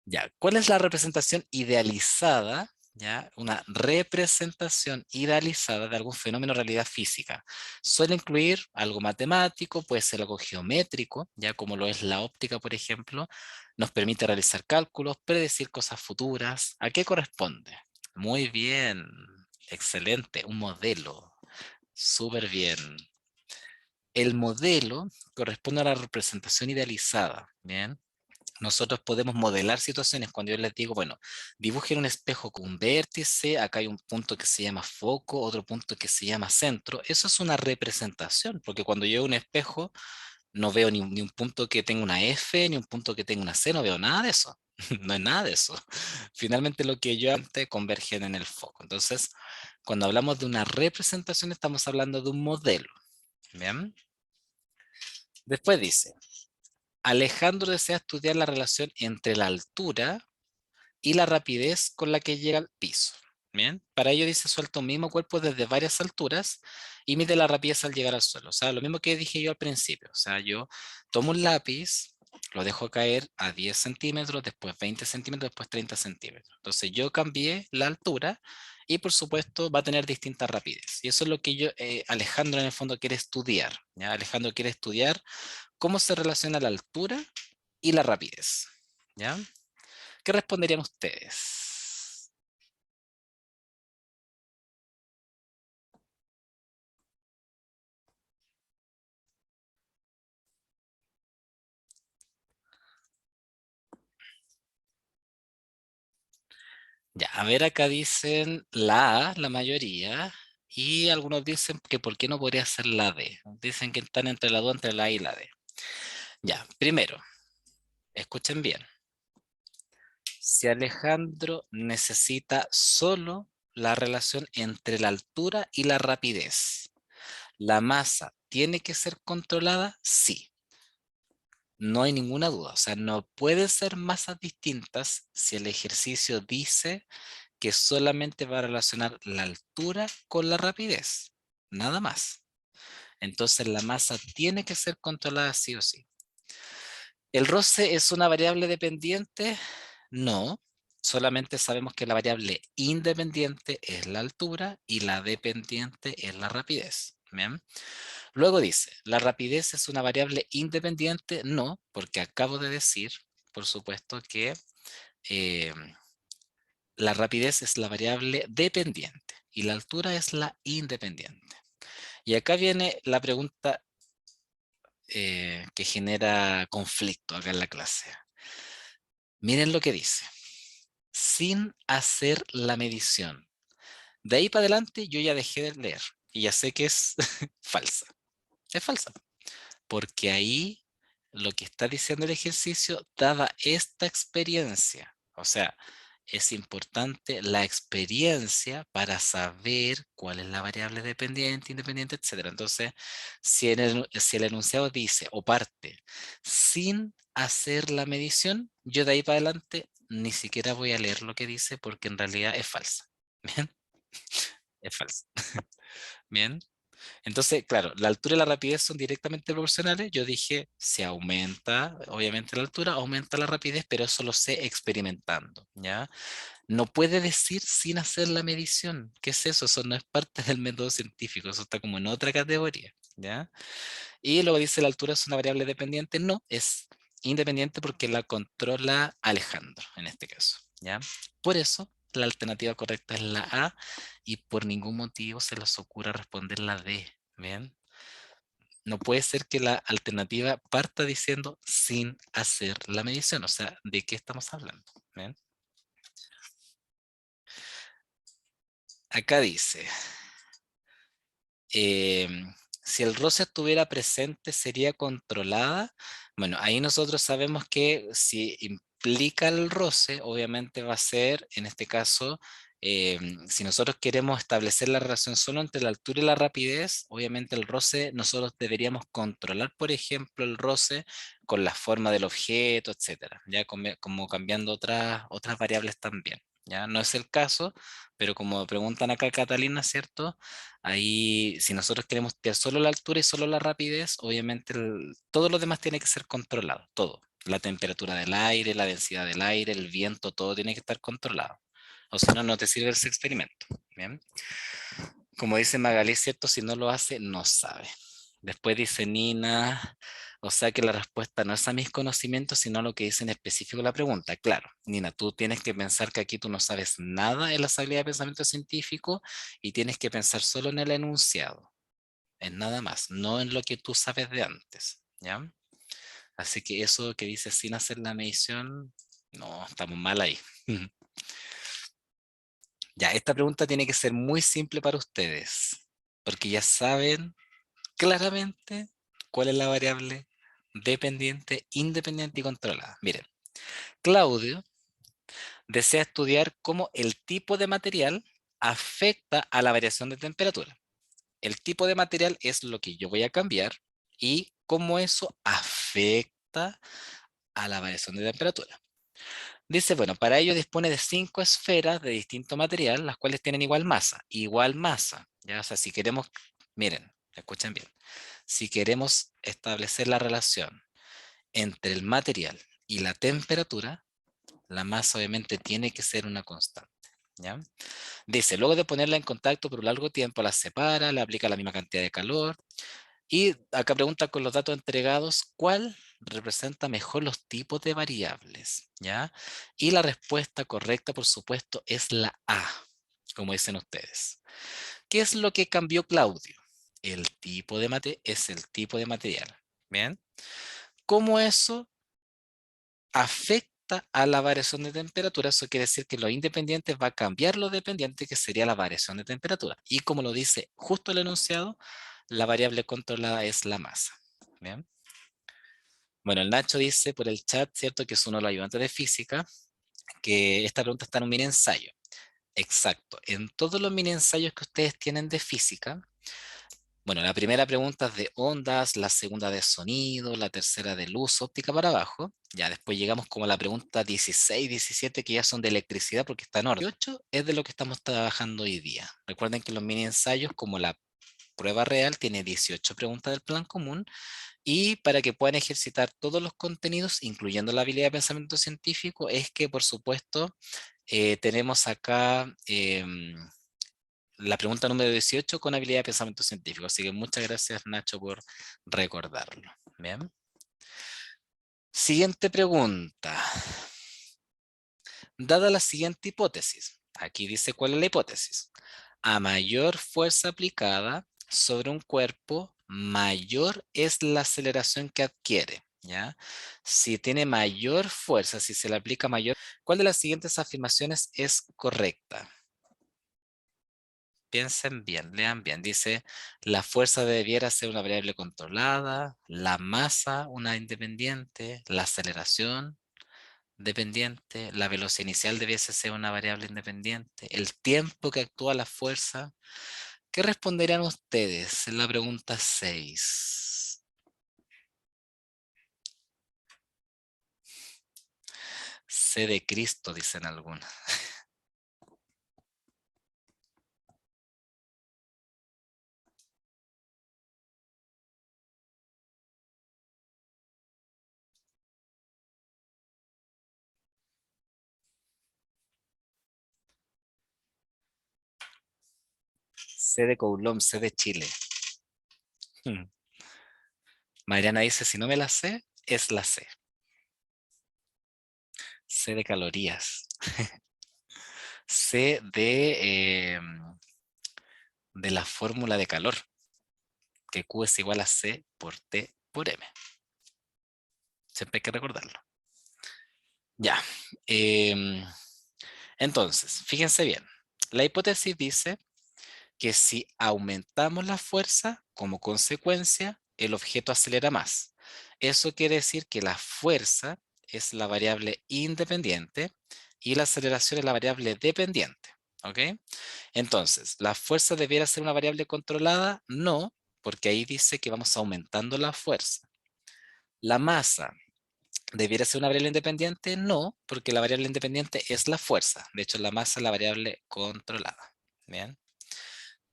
Ya, ¿cuál es la representación idealizada? Ya, una representación idealizada de algún fenómeno de realidad física. Suele incluir algo matemático, puede ser algo geométrico, ya como lo es la óptica, por ejemplo. Nos permite realizar cálculos, predecir cosas futuras. ¿A qué corresponde? Muy bien. Excelente. Un modelo. Súper bien. El modelo corresponde a la representación idealizada. Bien. Nosotros podemos modelar situaciones cuando yo les digo, bueno, dibujen un espejo con un vértice, acá hay un punto que se llama foco, otro punto que se llama centro. Eso es una representación, porque cuando yo veo un espejo, no veo ni un punto que tenga una F, ni un punto que tenga una C, no veo nada de eso. No es nada de eso. Finalmente lo que yo antes convergen en el foco. Entonces, cuando hablamos de una representación, estamos hablando de un modelo. ¿Bien? Después dice, Alejandro desea estudiar la relación entre la altura y la rapidez con la que llega al piso. Bien, para ello dice suelta un mismo cuerpo desde varias alturas y mide la rapidez al llegar al suelo. O sea, lo mismo que dije yo al principio. O sea, yo tomo un lápiz, lo dejo caer a 10 centímetros, después 20 centímetros, después 30 centímetros. Entonces yo cambié la altura y por supuesto va a tener distinta rapidez. Y eso es lo que Alejandro en el fondo quiere estudiar. ¿Ya? Alejandro quiere estudiar cómo se relaciona la altura y la rapidez. ¿Ya? ¿Qué responderían ustedes? Ya, a ver, acá dicen la A, la mayoría, y algunos dicen que por qué no podría ser la D. Dicen que están entre la 2, entre la A y la D. Ya, primero, escuchen bien. Si Alejandro necesita solo la relación entre la altura y la rapidez, ¿la masa tiene que ser controlada? Sí, no hay ninguna duda. O sea, no puede ser masas distintas si el ejercicio dice que solamente va a relacionar la altura con la rapidez, nada más. Entonces la masa tiene que ser controlada sí o sí. ¿El roce es una variable dependiente? No, solamente sabemos que la variable independiente es la altura y la dependiente es la rapidez. ¿Bien? Luego dice, ¿la rapidez es una variable independiente? No, porque acabo de decir, por supuesto, que eh, la rapidez es la variable dependiente y la altura es la independiente. Y acá viene la pregunta que genera conflicto acá en la clase. Miren lo que dice. Sin hacer la medición. De ahí para adelante yo ya dejé de leer y ya sé que es falsa. Es falsa. Porque ahí lo que está diciendo el ejercicio, dada esta experiencia, o sea, es importante la experiencia para saber cuál es la variable dependiente, independiente, etcétera. Entonces, si el enunciado dice o parte sin hacer la medición, yo de ahí para adelante ni siquiera voy a leer lo que dice porque en realidad es falsa. Bien, es falsa. Bien. Entonces, claro, la altura y la rapidez son directamente proporcionales. Yo dije, si aumenta, obviamente la altura, aumenta la rapidez, pero eso lo sé experimentando, ¿ya? No puede decir sin hacer la medición. ¿Qué es eso? Eso no es parte del método científico, eso está como en otra categoría, ¿ya? Y luego dice, la altura es una variable dependiente. No, es independiente porque la controla Alejandro, en este caso, ¿ya? Por eso, la alternativa correcta es la A y por ningún motivo se les ocurra responder la D, ¿bien? No puede ser que la alternativa parta diciendo sin hacer la medición. O sea, ¿de qué estamos hablando? ¿Bien? Acá dice, si el roce estuviera presente, ¿sería controlada? Bueno, ahí nosotros sabemos que si implica el roce, obviamente va a ser, en este caso, si nosotros queremos establecer la relación solo entre la altura y la rapidez, obviamente el roce, nosotros deberíamos controlar, por ejemplo, el roce con la forma del objeto, etcétera, ya como cambiando otras variables también. Ya no es el caso, pero como preguntan acá Catalina, ¿cierto? Ahí, si nosotros queremos tirar solo la altura y solo la rapidez, obviamente todo lo demás tiene que ser controlado, todo. La temperatura del aire, la densidad del aire, el viento, todo tiene que estar controlado. O si no, no te sirve ese experimento. Bien. Como dice Magalí, ¿cierto? Si no lo hace, no sabe. Después dice Nina, O sea que la respuesta no es a mis conocimientos, sino a lo que dice en específico la pregunta. Claro, Nina, tú tienes que pensar que aquí tú no sabes nada en las habilidades de pensamiento científico y tienes que pensar solo en el enunciado, en nada más, no en lo que tú sabes de antes, ¿ya? Así que eso que dice sin hacer la medición, no, estamos mal ahí. Ya, esta pregunta tiene que ser muy simple para ustedes, porque ya saben claramente cuál es la variable dependiente, independiente y controlada. Miren, Claudio desea estudiar cómo el tipo de material afecta a la variación de temperatura. El tipo de material es lo que yo voy a cambiar y cómo eso afecta a la variación de temperatura. Dice, bueno, para ello dispone de 5 esferas de distinto material, las cuales tienen igual masa. Igual masa. ¿Ya? O sea, si queremos, miren, escuchen bien. Si queremos establecer la relación entre el material y la temperatura, la masa obviamente tiene que ser una constante. ¿Ya? Dice, luego de ponerla en contacto por un largo tiempo, la separa, le aplica la misma cantidad de calor. Y acá pregunta con los datos entregados, ¿cuál representa mejor los tipos de variables? ¿Ya? Y la respuesta correcta, por supuesto, es la A, como dicen ustedes. ¿Qué es lo que cambió Claudio? El tipo de es el tipo de material. ¿Bien? ¿Cómo eso afecta a la variación de temperatura? Eso quiere decir que lo independiente va a cambiar lo dependiente, que sería la variación de temperatura. Y como lo dice justo el enunciado, la variable controlada es la masa. ¿Bien? Bueno, el Nacho dice por el chat, ¿cierto? Que es uno de los ayudantes de física, que esta pregunta está en un mini ensayo. Exacto. En todos los mini ensayos que ustedes tienen de física, bueno, la primera pregunta es de ondas, la segunda de sonido, la tercera de luz óptica para abajo. Ya después llegamos como a la pregunta 16, 17, que ya son de electricidad porque está en orden. 18 es de lo que estamos trabajando hoy día. Recuerden que los mini ensayos, como la prueba real, tiene 18 preguntas del plan común. Y para que puedan ejercitar todos los contenidos, incluyendo la habilidad de pensamiento científico, es que, por supuesto, tenemos acá la pregunta número 18 con habilidad de pensamiento científico. Así que muchas gracias, Nacho, por recordarlo. Bien. Siguiente pregunta. Dada la siguiente hipótesis, aquí dice cuál es la hipótesis. A mayor fuerza aplicada sobre un cuerpo, mayor es la aceleración que adquiere. ¿Ya? Si tiene mayor fuerza, si se le aplica mayor, ¿cuál de las siguientes afirmaciones es correcta? Piensen bien, lean bien. Dice, la fuerza debiera ser una variable controlada, la masa una independiente, la aceleración dependiente, la velocidad inicial debiese ser una variable independiente, el tiempo que actúa la fuerza. ¿Qué responderían ustedes en la pregunta 6? C de Cristo, dicen algunos. C de Coulomb, C de Chile. Hmm. Mariana dice, si no me la sé, es la C. C de calorías. C de la fórmula de calor, que Q es igual a C por T por M. Siempre hay que recordarlo. Ya. Entonces, fíjense bien. La hipótesis dice que si aumentamos la fuerza, como consecuencia, el objeto acelera más. Eso quiere decir que la fuerza es la variable independiente y la aceleración es la variable dependiente. ¿Ok? Entonces, ¿la fuerza debiera ser una variable controlada? No, porque ahí dice que vamos aumentando la fuerza. La masa debiera ser una variable independiente, no, porque la variable independiente es la fuerza. De hecho, la masa es la variable controlada. Bien.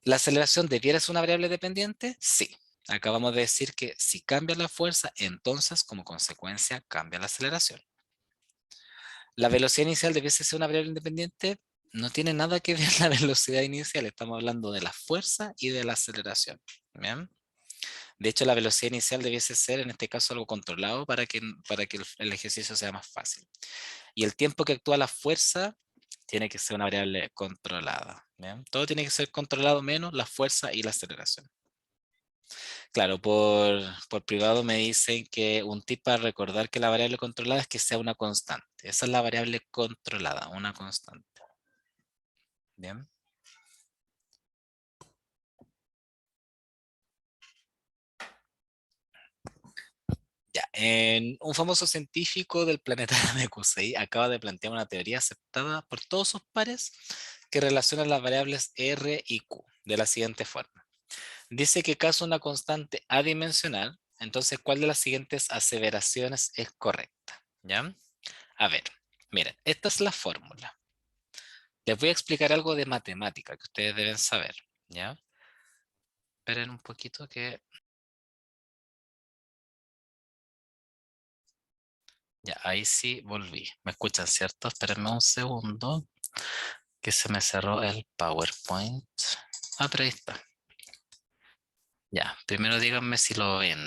¿La aceleración debiera ser una variable dependiente? Sí. Acabamos de decir que si cambia la fuerza, entonces como consecuencia cambia la aceleración. ¿La velocidad inicial debiese ser una variable independiente? No tiene nada que ver la velocidad inicial. Estamos hablando de la fuerza y de la aceleración. Bien. De hecho, la velocidad inicial debiese ser, en este caso, algo controlado para que el ejercicio sea más fácil. Y el tiempo que actúa la fuerza tiene que ser una variable controlada. ¿Bien? Todo tiene que ser controlado menos la fuerza y la aceleración. Claro, por privado me dicen que un tip para recordar que la variable controlada es que sea una constante. Esa es la variable controlada, una constante. Bien. Ya, un famoso científico del planeta Namekusei acaba de plantear una teoría aceptada por todos sus pares que relaciona las variables R y Q de la siguiente forma. Dice que caso una constante adimensional, entonces ¿cuál de las siguientes aseveraciones es correcta? ¿Ya? A ver, miren, esta es la fórmula. Les voy a explicar algo de matemática que ustedes deben saber, ¿ya? Esperen un poquito que... Ya, ahí sí volví. ¿Me escuchan, cierto? Espérenme un segundo que se me cerró el PowerPoint. Ah, pero ahí está. Ya, primero díganme si lo ven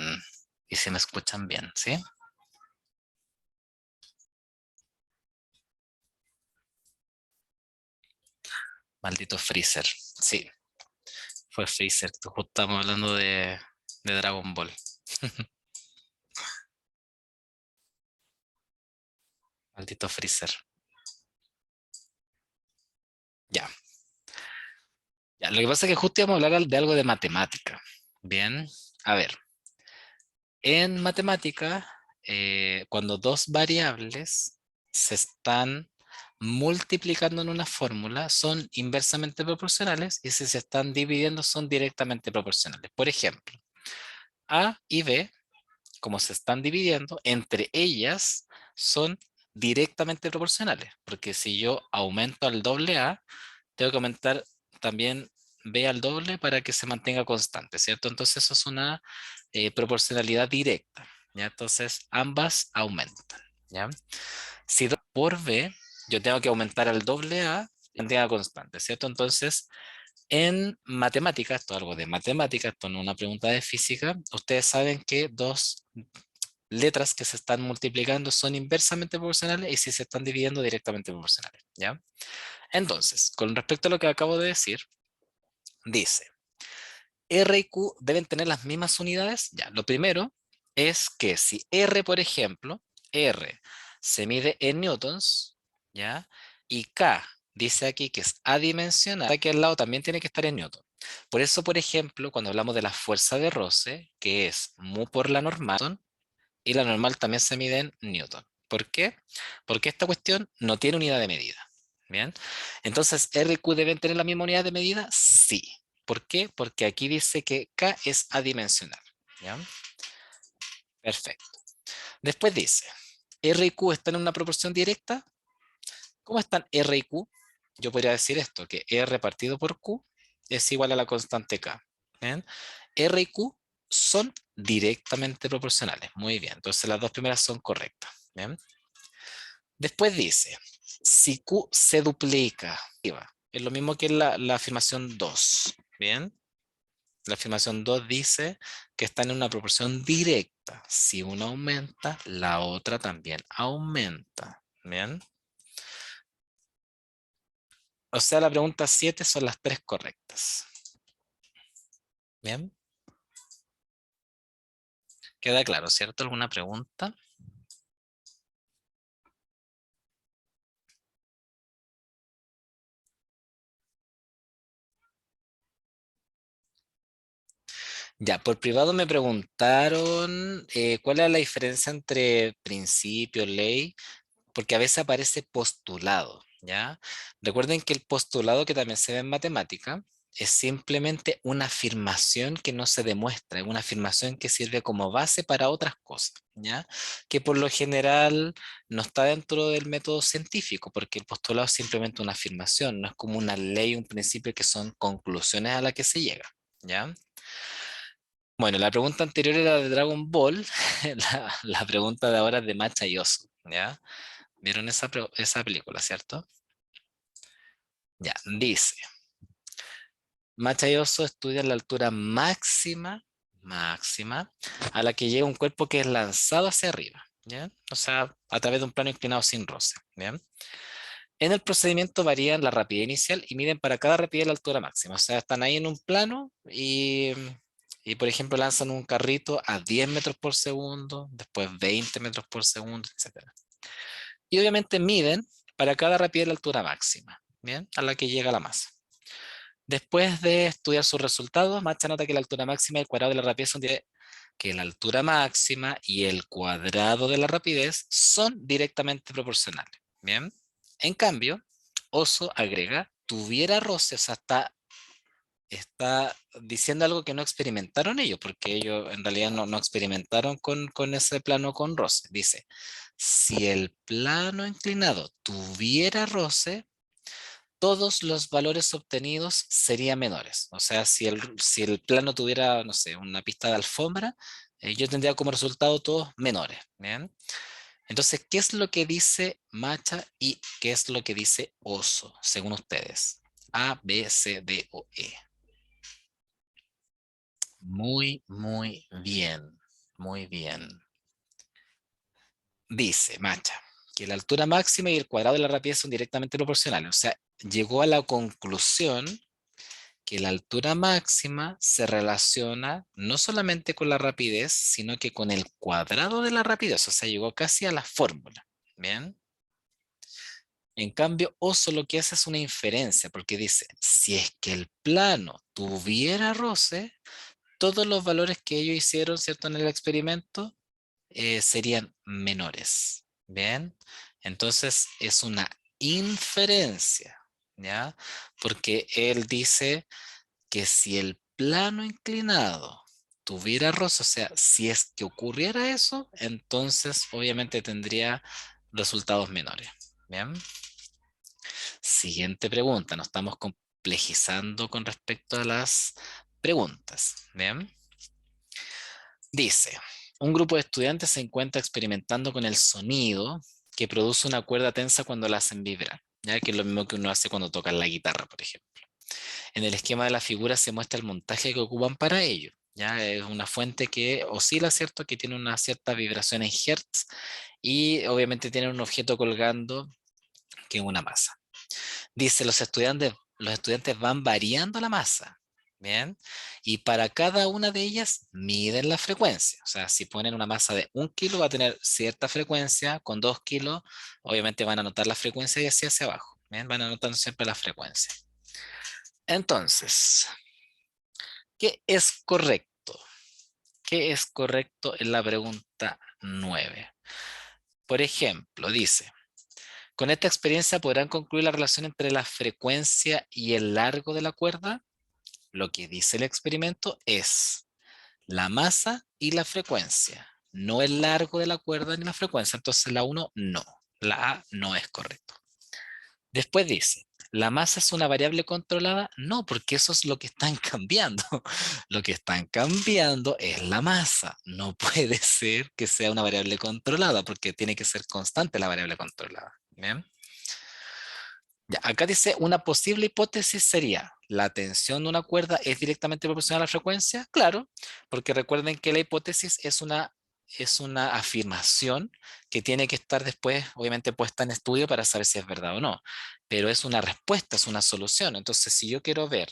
y si me escuchan bien, ¿sí? Maldito Freezer. Sí, fue Freezer. Justo estamos hablando de Dragon Ball. Maldito Freezer. Ya, ya. Lo que pasa es que justo íbamos a hablar de algo de matemática. Bien, a ver. En matemática, cuando dos variables se están multiplicando en una fórmula, son inversamente proporcionales y si se están dividiendo son directamente proporcionales. Por ejemplo, A y B, como se están dividiendo, entre ellas son directamente proporcionales, porque si yo aumento al doble A, tengo que aumentar también B al doble para que se mantenga constante, ¿cierto? Entonces eso es una proporcionalidad directa, ¿ya? Entonces ambas aumentan, ¿ya? Si por B, yo tengo que aumentar al doble A y mantenga constante, ¿cierto? Entonces, en matemáticas, esto es algo de matemáticas, esto no es una pregunta de física, ustedes saben que dos letras que se están multiplicando son inversamente proporcionales y si se están dividiendo directamente proporcionales, ¿ya? Entonces, con respecto a lo que acabo de decir, dice, R y Q deben tener las mismas unidades. Ya, lo primero es que si R, por ejemplo, R se mide en newtons, ¿ya? Y K dice aquí que es adimensional, aquí al lado también tiene que estar en newton. Por eso, por ejemplo, cuando hablamos de la fuerza de roce, que es mu por la normal, y la normal también se mide en newton. ¿Por qué? Porque esta cuestión no tiene unidad de medida. Bien. Entonces, R y Q deben tener la misma unidad de medida. Sí. ¿Por qué? Porque aquí dice que K es adimensional. ¿Ya? Perfecto. Después dice, R y Q están en una proporción directa. ¿Cómo están R y Q? Yo podría decir esto, que R partido por Q es igual a la constante K. ¿Bien? R y Q son directamente proporcionales. Muy bien. Entonces las dos primeras son correctas. ¿Bien? Después dice, si Q se duplica, es lo mismo que la afirmación 2. ¿Bien? La afirmación 2 dice que están en una proporción directa. Si una aumenta, la otra también aumenta. ¿Bien? O sea, la pregunta 7 son las tres correctas. ¿Bien? Queda claro, ¿cierto? ¿Alguna pregunta? Ya, por privado me preguntaron cuál es la diferencia entre principio, ley, porque a veces aparece postulado, ¿ya? Recuerden que el postulado que también se ve en matemática es simplemente una afirmación que no se demuestra, es una afirmación que sirve como base para otras cosas, ¿ya? Que por lo general no está dentro del método científico, porque el postulado es simplemente una afirmación, no es como una ley, un principio que son conclusiones a las que se llega, ¿ya? Bueno, la pregunta anterior era de Dragon Ball, la pregunta de ahora es de Macha y Oso, ¿ya? ¿Vieron esa película, cierto? Ya, dice, Macha y Oso estudian la altura máxima máxima a la que llega un cuerpo que es lanzado hacia arriba, ¿ya? O sea, a través de un plano inclinado sin roce, ¿bien? En el procedimiento varían la rapidez inicial y miden para cada rapidez la altura máxima. O sea, están ahí en un plano y por ejemplo, lanzan un carrito a 10 metros por segundo, después 20 metros por segundo, etcétera. Y obviamente miden para cada rapidez la altura máxima, ¿bien? A la que llega la masa. Después de estudiar sus resultados, Macha nota que la altura máxima y el cuadrado de la rapidez que la altura máxima y el cuadrado de la rapidez son directamente proporcionales. Bien. En cambio, Oso agrega, tuviera roce, o sea, está diciendo algo que no experimentaron ellos, porque ellos en realidad no experimentaron con ese plano con roce. Dice, si el plano inclinado tuviera roce, todos los valores obtenidos serían menores. O sea, si el plano tuviera, no sé, una pista de alfombra, yo tendría como resultado todos menores. ¿Bien? Entonces, ¿qué es lo que dice Macha y qué es lo que dice Oso, según ustedes? A, B, C, D o E. Muy, muy bien. Muy bien. Dice Macha que la altura máxima y el cuadrado de la rapidez son directamente proporcionales. O sea, llegó a la conclusión que la altura máxima se relaciona no solamente con la rapidez, sino que con el cuadrado de la rapidez. O sea, llegó casi a la fórmula. Bien. En cambio, Oso lo que hace es una inferencia, porque dice, si es que el plano tuviera roce, todos los valores que ellos hicieron, ¿cierto?, en el experimento serían menores. ¿Bien? Entonces es una inferencia, ¿ya? Porque él dice que si el plano inclinado tuviera roce, o sea, si es que ocurriera eso, entonces obviamente tendría resultados menores. Bien. Siguiente pregunta. Nos estamos complejizando con respecto a las preguntas. Bien. Dice, un grupo de estudiantes se encuentra experimentando con el sonido que produce una cuerda tensa cuando la hacen vibrar, ya que es lo mismo que uno hace cuando toca la guitarra, por ejemplo. En el esquema de la figura se muestra el montaje que ocupan para ello. Ya es una fuente que oscila, ¿cierto? Que tiene una cierta vibración en hertz y obviamente tiene un objeto colgando que es una masa. Dice, los estudiantes van variando la masa, ¿bien? Y para cada una de ellas miden la frecuencia. O sea, si ponen una masa de 1 kilo va a tener cierta frecuencia, con 2 kilos obviamente van a notar la frecuencia y así hacia abajo, ¿bien? Van anotando siempre la frecuencia. Entonces, ¿qué es correcto? ¿Qué es correcto en la pregunta 9? Por ejemplo, dice, con esta experiencia podrán concluir la relación entre la frecuencia y el largo de la cuerda. Lo que dice el experimento es la masa y la frecuencia, no el largo de la cuerda ni la frecuencia. Entonces la 1 no, la A no es correcto. Después dice, ¿la masa es una variable controlada? No, porque eso es lo que están cambiando. Lo que están cambiando es la masa. No puede ser que sea una variable controlada, porque tiene que ser constante la variable controlada. ¿Bien? Ya, acá dice, una posible hipótesis sería, ¿la tensión de una cuerda es directamente proporcional a la frecuencia? Claro, porque recuerden que la hipótesis es una afirmación que tiene que estar después, obviamente, puesta en estudio para saber si es verdad o no, pero es una respuesta, es una solución. Entonces, si yo quiero ver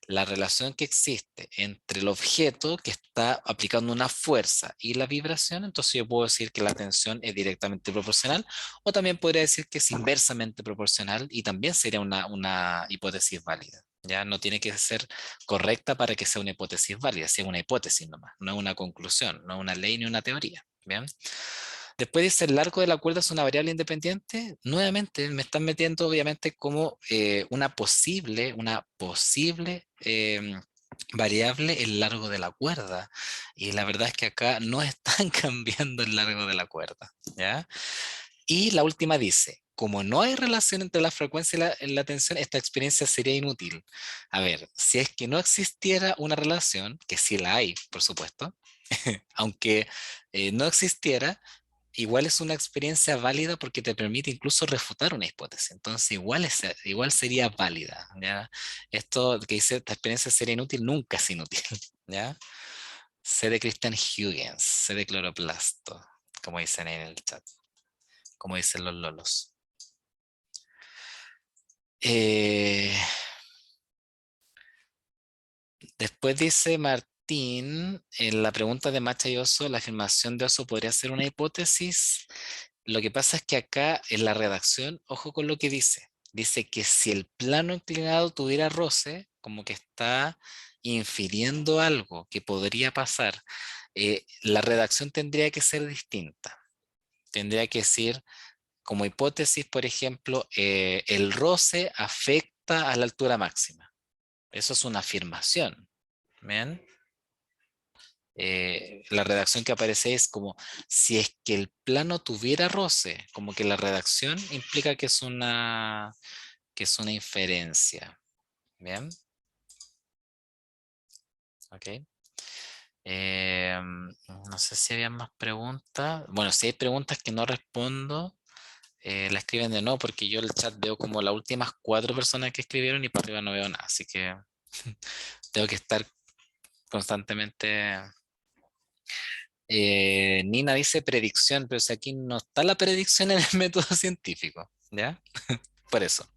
la relación que existe entre el objeto que está aplicando una fuerza y la vibración, entonces yo puedo decir que la tensión es directamente proporcional o también podría decir que es inversamente proporcional y también sería una hipótesis válida. Ya no tiene que ser correcta para que sea una hipótesis válida, sea una hipótesis nomás, no es una conclusión, no es una ley ni una teoría. Bien. Después dice, el largo de la cuerda es una variable independiente. Nuevamente me están metiendo obviamente como una posible variable el largo de la cuerda. Y la verdad es que acá no están cambiando el largo de la cuerda. ¿Ya? Y la última dice, como no hay relación entre la frecuencia y la tensión, esta experiencia sería inútil. A ver, si es que no existiera una relación, que sí la hay, por supuesto, aunque no existiera, igual es una experiencia válida porque te permite incluso refutar una hipótesis. Entonces, igual sería válida, ¿ya? Esto que dice, esta experiencia sería inútil, nunca es inútil, ¿ya? C de Christian Huygens, C de cloroplasto, como dicen ahí en el chat, como dicen los lolos. Eh, Después dice Martín, en la pregunta de Macha y Oso, la afirmación de Oso podría ser una hipótesis. Lo que pasa es que acá en la redacción, ojo con lo que dice. Dice que si el plano inclinado tuviera roce, como que está infiriendo algo que podría pasar, la redacción tendría que ser distinta. Tendría que decir, como hipótesis, por ejemplo, el roce afecta a la altura máxima. Eso es una afirmación. ¿Bien? La redacción que aparece es como si es que el plano tuviera roce, como que la redacción implica que es una inferencia. Bien, ok. No sé si había más preguntas. Bueno, si hay preguntas que no respondo, la escriben de nuevo porque yo el chat veo como las últimas 4 personas que escribieron y para arriba no veo nada, así que tengo que estar constantemente. Nina dice predicción, pero si aquí no está la predicción en el método científico, ¿ya? Por eso,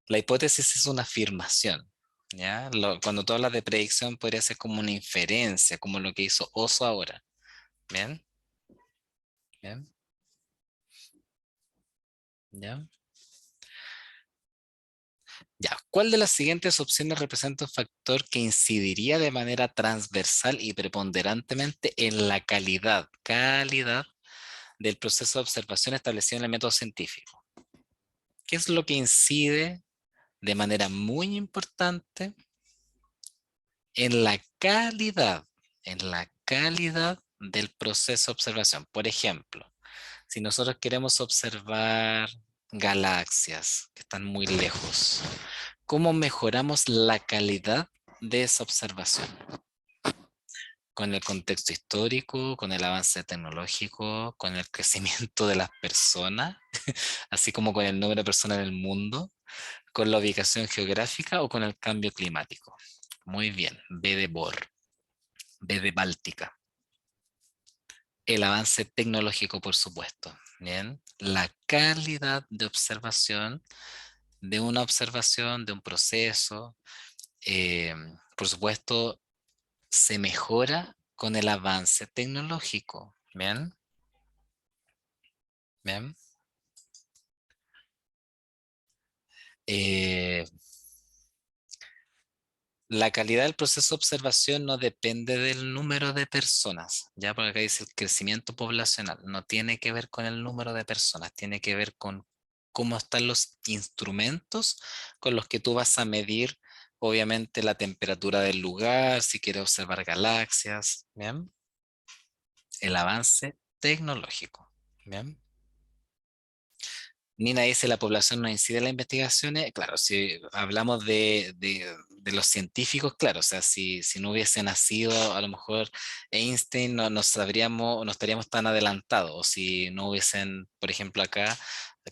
la hipótesis es una afirmación, ¿ya? Cuando tú hablas de predicción podría ser como una inferencia, como lo que hizo Oso ahora, ¿bien? ¿Bien? ¿Ya? Ya. ¿Cuál de las siguientes opciones representa un factor que incidiría de manera transversal y preponderantemente en la calidad del proceso de observación establecido en el método científico? ¿Qué es lo que incide de manera muy importante en en la calidad del proceso de observación? Por ejemplo, si nosotros queremos observar galaxias que están muy lejos, ¿cómo mejoramos la calidad de esa observación? Con el contexto histórico, con el avance tecnológico, con el crecimiento de las personas, así como con el número de personas en el mundo, con la ubicación geográfica o con el cambio climático. Muy bien, B de Bor, B de Báltica. El avance tecnológico, por supuesto. Bien, la calidad de observación, de un proceso, eh, por supuesto, se mejora con el avance tecnológico. Bien, bien. Eh, La calidad del proceso de observación no depende del número de personas, ya porque acá dice el crecimiento poblacional, no tiene que ver con el número de personas, tiene que ver con cómo están los instrumentos con los que tú vas a medir, obviamente, la temperatura del lugar, si quieres observar galaxias, ¿bien? El avance tecnológico, ¿bien? Nina dice, la población no incide en las investigaciones. Claro, si hablamos de los científicos, claro, o sea, si no hubiese nacido a lo mejor Einstein, no sabríamos, no estaríamos tan adelantados, o si no hubiesen, por ejemplo, acá,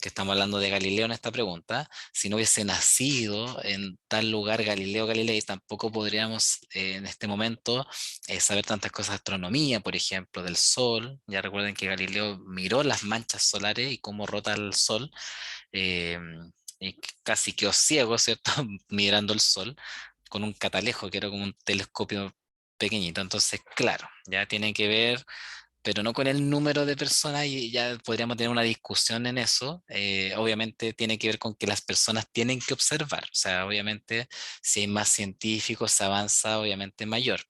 que estamos hablando de Galileo en esta pregunta, si no hubiese nacido en tal lugar Galileo Galilei, tampoco podríamos en este momento saber tantas cosas de astronomía, por ejemplo, del Sol. Ya recuerden que Galileo miró las manchas solares y cómo rota el Sol, eh, y casi quedó ciego, ¿cierto? Mirando el Sol con un catalejo, que era como un telescopio pequeñito. Entonces, claro, ya tiene que ver, pero no con el número de personas, y ya podríamos tener una discusión en eso. Obviamente tiene que ver con que las personas tienen que observar, o sea, obviamente si hay más científicos se avanza obviamente mayor.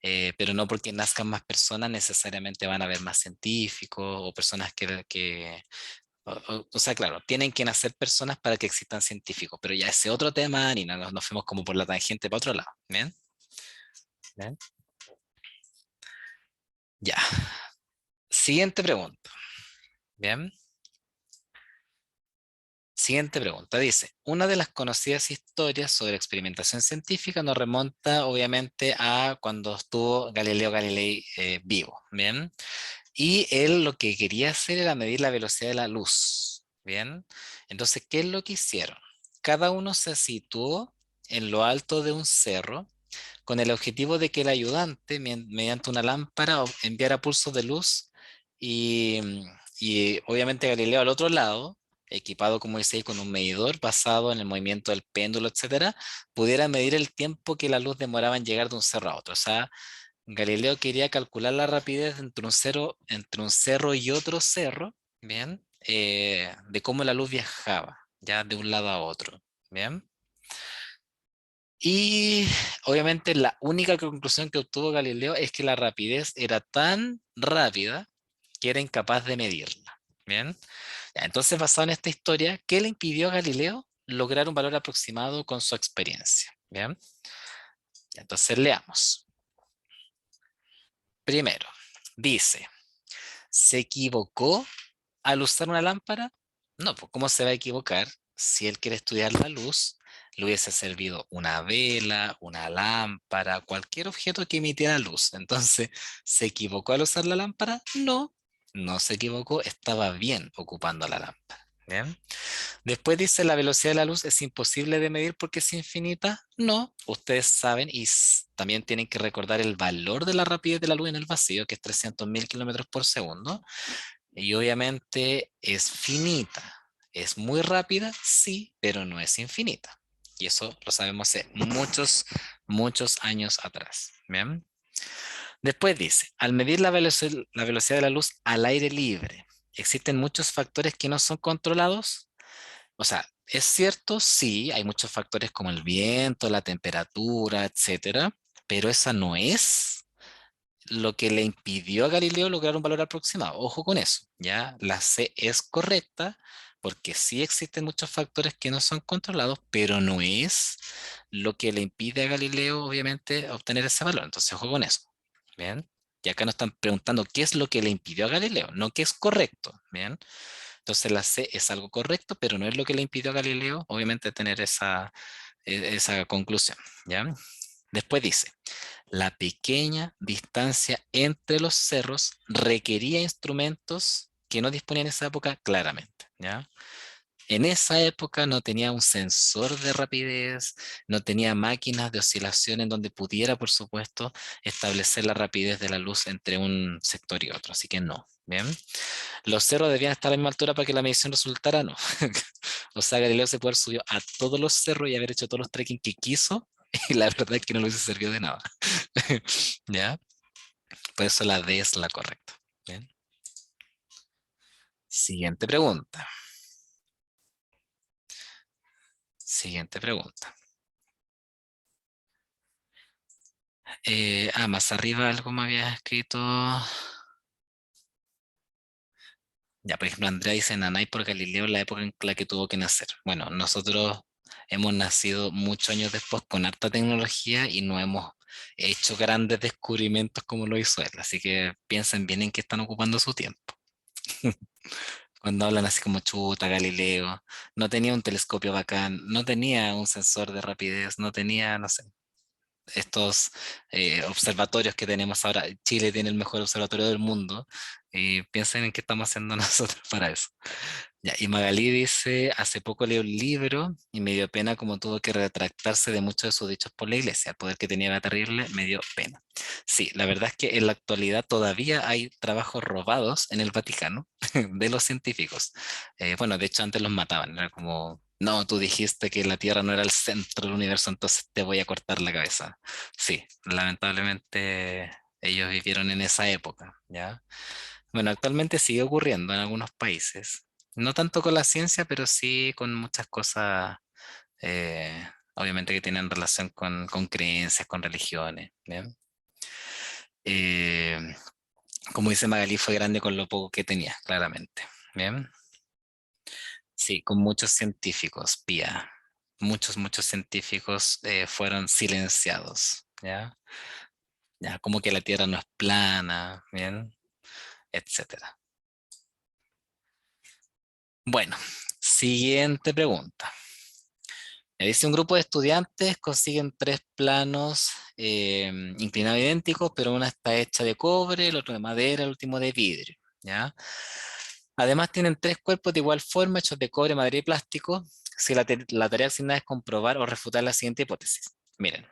Pero no porque nazcan más personas necesariamente van a haber más científicos o personas o sea, claro, tienen que nacer personas para que existan científicos, pero ya ese otro tema, ni nada, nos fuimos como por la tangente para otro lado. ¿Bien? ¿Bien? Ya. Siguiente pregunta. Bien. Siguiente pregunta. Dice, una de las conocidas historias sobre experimentación científica nos remonta obviamente a cuando estuvo Galileo Galilei vivo. Bien. Y él lo que quería hacer era medir la velocidad de la luz. Bien. Entonces, ¿qué es lo que hicieron? Cada uno se situó en lo alto de un cerro con el objetivo de que el ayudante, mediante una lámpara, enviara pulsos de luz y, y obviamente Galileo al otro lado, equipado, como dice ahí, con un medidor basado en el movimiento del péndulo, etcétera, pudiera medir el tiempo que la luz demoraba en llegar de un cerro a otro. O sea, Galileo quería calcular la rapidez entre un cerro y otro cerro, ¿bien? De cómo la luz viajaba, ya de un lado a otro, ¿bien? Y obviamente la única conclusión que obtuvo Galileo es que la rapidez era tan rápida que era incapaz de medirla, ¿bien? Ya, entonces, basado en esta historia, ¿qué le impidió a Galileo lograr un valor aproximado con su experiencia? ¿Bien? Ya, entonces leamos. Primero, dice, ¿se equivocó al usar una lámpara? No, pues ¿cómo se va a equivocar si él quiere estudiar la luz? Le hubiese servido una vela, una lámpara, cualquier objeto que emitiera luz. Entonces, ¿se equivocó al usar la lámpara? No, no se equivocó, estaba bien ocupando la lámpara. ¿Bien? Después dice, la velocidad de la luz es imposible de medir porque es infinita. No, ustedes saben y también tienen que recordar el valor de la rapidez de la luz en el vacío, que es 300.000 kilómetros por segundo. Y obviamente es finita. ¿Es muy rápida? Sí, pero no es infinita. Y eso lo sabemos hace muchos, muchos años atrás. ¿Bien? Después dice, al medir la velocidad de la luz al aire libre, ¿existen muchos factores que no son controlados? O sea, es cierto, sí, hay muchos factores como el viento, la temperatura, etcétera, pero esa no es lo que le impidió a Galileo lograr un valor aproximado. Ojo con eso, ¿ya? La C es correcta porque sí existen muchos factores que no son controlados, pero no es lo que le impide a Galileo, obviamente, obtener ese valor. Entonces, ojo con eso, ¿bien? Y acá nos están preguntando qué es lo que le impidió a Galileo, no qué es correcto, ¿bien? Entonces la C es algo correcto, pero no es lo que le impidió a Galileo, obviamente, tener esa conclusión, ¿ya? Después dice, la pequeña distancia entre los cerros requería instrumentos que no disponían en esa época claramente, ¿ya? En esa época no tenía un sensor de rapidez, no tenía máquinas de oscilación en donde pudiera, por supuesto, establecer la rapidez de la luz entre un sector y otro, así que no, ¿bien? Los cerros debían estar a la misma altura para que la medición resultara, no. O sea, Galileo se puede haber subido a todos los cerros y haber hecho todos los trekking que quiso, y la verdad es que no le hubiese servido de nada. ¿Ya? Por eso la D es la correcta. Bien. Siguiente pregunta. Siguiente pregunta. Más arriba algo me había escrito. Ya, por ejemplo, Andrea dice Nanay por Galileo en la época en la que tuvo que nacer. Bueno, nosotros hemos nacido muchos años después con harta tecnología y no hemos hecho grandes descubrimientos como lo hizo él. Así que piensen bien en qué están ocupando su tiempo. Cuando hablan así como chuta, Galileo, no tenía un telescopio bacán, no tenía un sensor de rapidez, no tenía, no sé, estos observatorios que tenemos ahora. Chile tiene el mejor observatorio del mundo y piensen en qué estamos haciendo nosotros para eso. Ya, y Magalí dice, hace poco leí un libro y me dio pena como tuvo que retractarse de muchos de sus dichos por la iglesia. El poder que tenía era terrible, me dio pena. Sí, la verdad es que en la actualidad todavía hay trabajos robados en el Vaticano de los científicos. Bueno, de hecho antes los mataban, era como, no, tú dijiste que la Tierra no era el centro del universo, entonces te voy a cortar la cabeza. Sí, lamentablemente ellos vivieron en esa época, ¿ya? Bueno, actualmente sigue ocurriendo en algunos países. No tanto con la ciencia, pero sí con muchas cosas, obviamente que tienen relación con creencias, con religiones. ¿Bien? Eh, como dice Magalí, fue grande con lo poco que tenía, claramente. Bien. Sí, con muchos científicos, Pía. Muchos, muchos científicos fueron silenciados. ¿Ya? Ya, como que la Tierra no es plana, ¿bien? Etcétera. Bueno, siguiente pregunta. Dice un grupo de estudiantes consiguen tres planos inclinados idénticos, pero una está hecha de cobre, el otro de madera, el último de vidrio, ¿ya? Además tienen tres cuerpos de igual forma, hechos de cobre, madera y plástico. Si la tarea asignada es comprobar o refutar la siguiente hipótesis. Miren,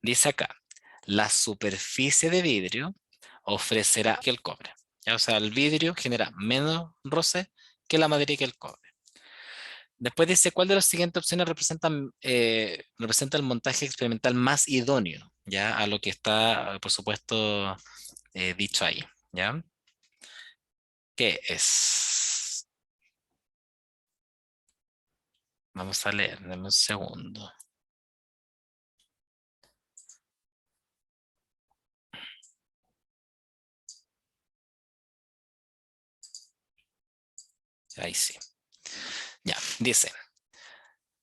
Dice acá, la superficie de vidrio ofrecerá que el cobre. ¿Ya? O sea, el vidrio genera menos roce que la madera y que el cobre. Después dice, ¿cuál de las siguientes opciones representa el montaje experimental más idóneo? ¿Ya? A lo que está, por supuesto, dicho ahí. ¿Ya? ¿Qué es? Vamos a leer, dame un segundo. Ahí sí. Ya, dice,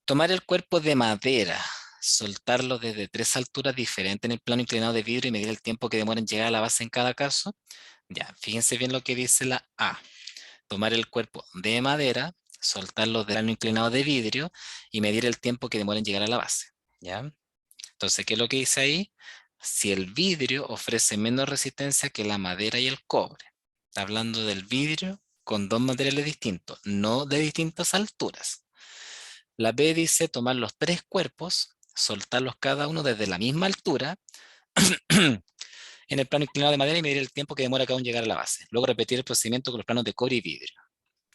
tomar el cuerpo de madera, soltarlo desde tres alturas diferentes en el plano inclinado de vidrio y medir el tiempo que demora en llegar a la base en cada caso. Ya, fíjense bien lo que dice la A. Tomar el cuerpo de madera, soltarlo del plano inclinado de vidrio y medir el tiempo que demora en llegar a la base. ¿Ya? Entonces, ¿qué es lo que dice ahí? Si el vidrio ofrece menos resistencia que la madera y el cobre. Está hablando del vidrio con dos materiales distintos, no de distintas alturas. La B dice tomar los tres cuerpos, soltarlos cada uno desde la misma altura en el plano inclinado de madera y medir el tiempo que demora cada uno en llegar a la base. Luego repetir el procedimiento con los planos de cobre y vidrio.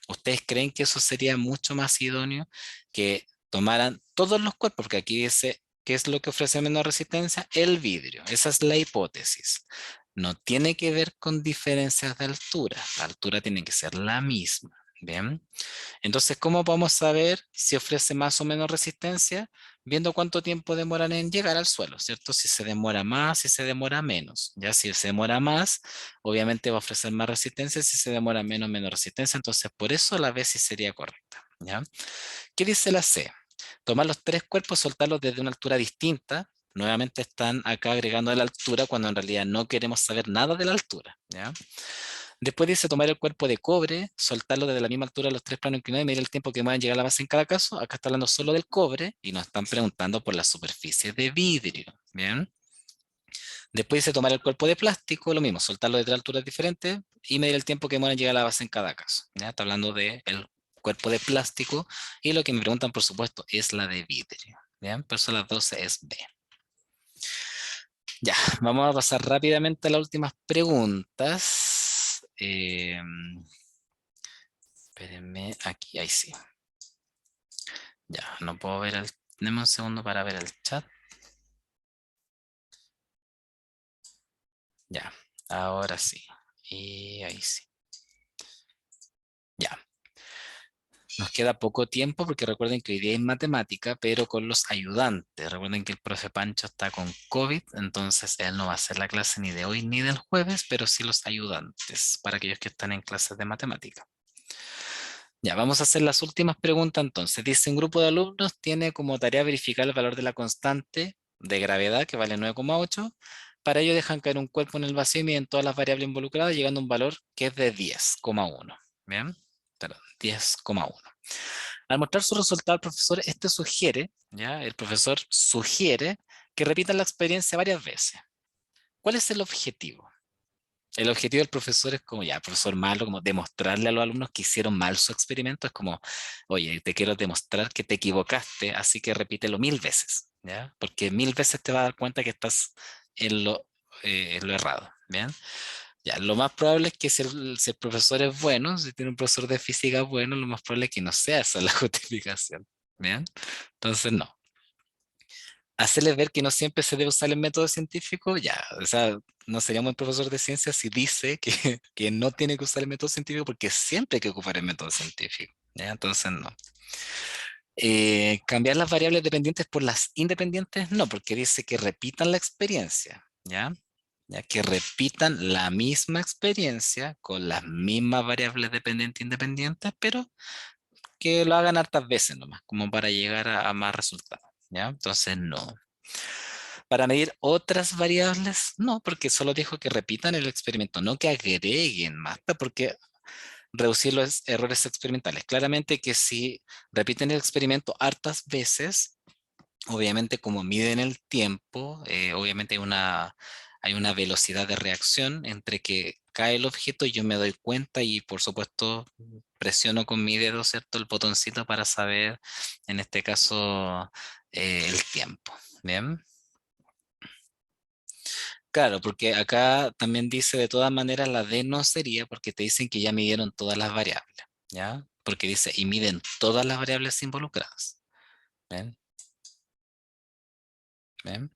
¿Ustedes creen que eso sería mucho más idóneo que tomaran todos los cuerpos? Porque aquí dice, ¿qué es lo que ofrece menos resistencia? El vidrio. Esa es la hipótesis. No tiene que ver con diferencias de altura. La altura tiene que ser la misma. Bien. Entonces, ¿cómo podemos saber si ofrece más o menos resistencia? Viendo cuánto tiempo demoran en llegar al suelo, ¿cierto? Si se demora más, si se demora menos. Ya si se demora más, obviamente va a ofrecer más resistencia, si se demora menos, menos resistencia. Entonces, por eso la B sí sería correcta. ¿Ya? ¿Qué dice la C? Tomar los tres cuerpos, soltarlos desde una altura distinta. Nuevamente están acá agregando la altura cuando en realidad no queremos saber nada de la altura. ¿Ya? Después dice tomar el cuerpo de cobre, soltarlo desde la misma altura de los tres planos inclinados y medir el tiempo que van a llegar a la base en cada caso. Acá está hablando solo del cobre y nos están preguntando por la superficie de vidrio. Bien. Después dice tomar el cuerpo de plástico, lo mismo, soltarlo de tres alturas diferentes y medir el tiempo que van a llegar a la base en cada caso. ¿Ya? Está hablando del cuerpo de plástico y lo que me preguntan, por supuesto, es la de vidrio. Bien, por eso las 12 es B. Ya, vamos a pasar rápidamente a las últimas preguntas. Espérenme, aquí, ahí sí. Ya, no puedo ver el... Deme un segundo para ver el chat. Ya, ahora sí. Y ahí sí. Ya. Nos queda poco tiempo porque recuerden que hoy día es matemática, pero con los ayudantes. Recuerden que el profe Pancho está con COVID, entonces él no va a hacer la clase ni de hoy ni del jueves, pero sí los ayudantes para aquellos que están en clases de matemática. Ya, vamos a hacer las últimas preguntas entonces. Dice, un grupo de alumnos tiene como tarea verificar el valor de la constante de gravedad, que vale 9,8. Para ello dejan caer un cuerpo en el vacío y miden todas las variables involucradas, llegando a un valor que es de 10,1. ¿Bien? Perdón, 10,1. Al mostrar su resultado al profesor, este sugiere, ¿ya? El profesor sugiere que repitan la experiencia varias veces. ¿Cuál es el objetivo? El objetivo del profesor es como, ya, profesor malo, como demostrarle a los alumnos que hicieron mal su experimento. Es como, oye, te quiero demostrar que te equivocaste, así que repítelo 1000 veces, ¿ya? Porque 1000 veces te vas a dar cuenta que estás en lo errado, ¿bien? Ya, lo más probable es que si el profesor es bueno, si tiene un profesor de física bueno, lo más probable es que no sea esa la justificación, ¿bien? Entonces, no hacerles ver que no siempre se debe usar el método científico, ya, o sea, no sería un buen profesor de ciencias si dice que, que no tiene que usar el método científico porque siempre hay que ocupar el método científico, ¿ya? Entonces no. Cambiar las variables dependientes por las independientes, no, porque dice que repitan la experiencia, ¿ya? Ya que repitan la misma experiencia con las mismas variables dependientes e independientes, pero que lo hagan hartas veces nomás, como para llegar a más resultados, ¿ya? Entonces no. Para medir otras variables, no, porque solo dijo que repitan el experimento, no que agreguen más, porque reducir los errores experimentales. Claramente que si repiten el experimento hartas veces, obviamente como miden el tiempo, obviamente hay una velocidad de reacción entre que cae el objeto y yo me doy cuenta y por supuesto presiono con mi dedo, ¿cierto? El botoncito para saber, en este caso, el tiempo. Bien. Claro, porque acá también dice de todas maneras la D no sería porque te dicen que ya midieron todas las variables, ¿ya? Porque dice y miden todas las variables involucradas. ¿Ven? ¿Ven?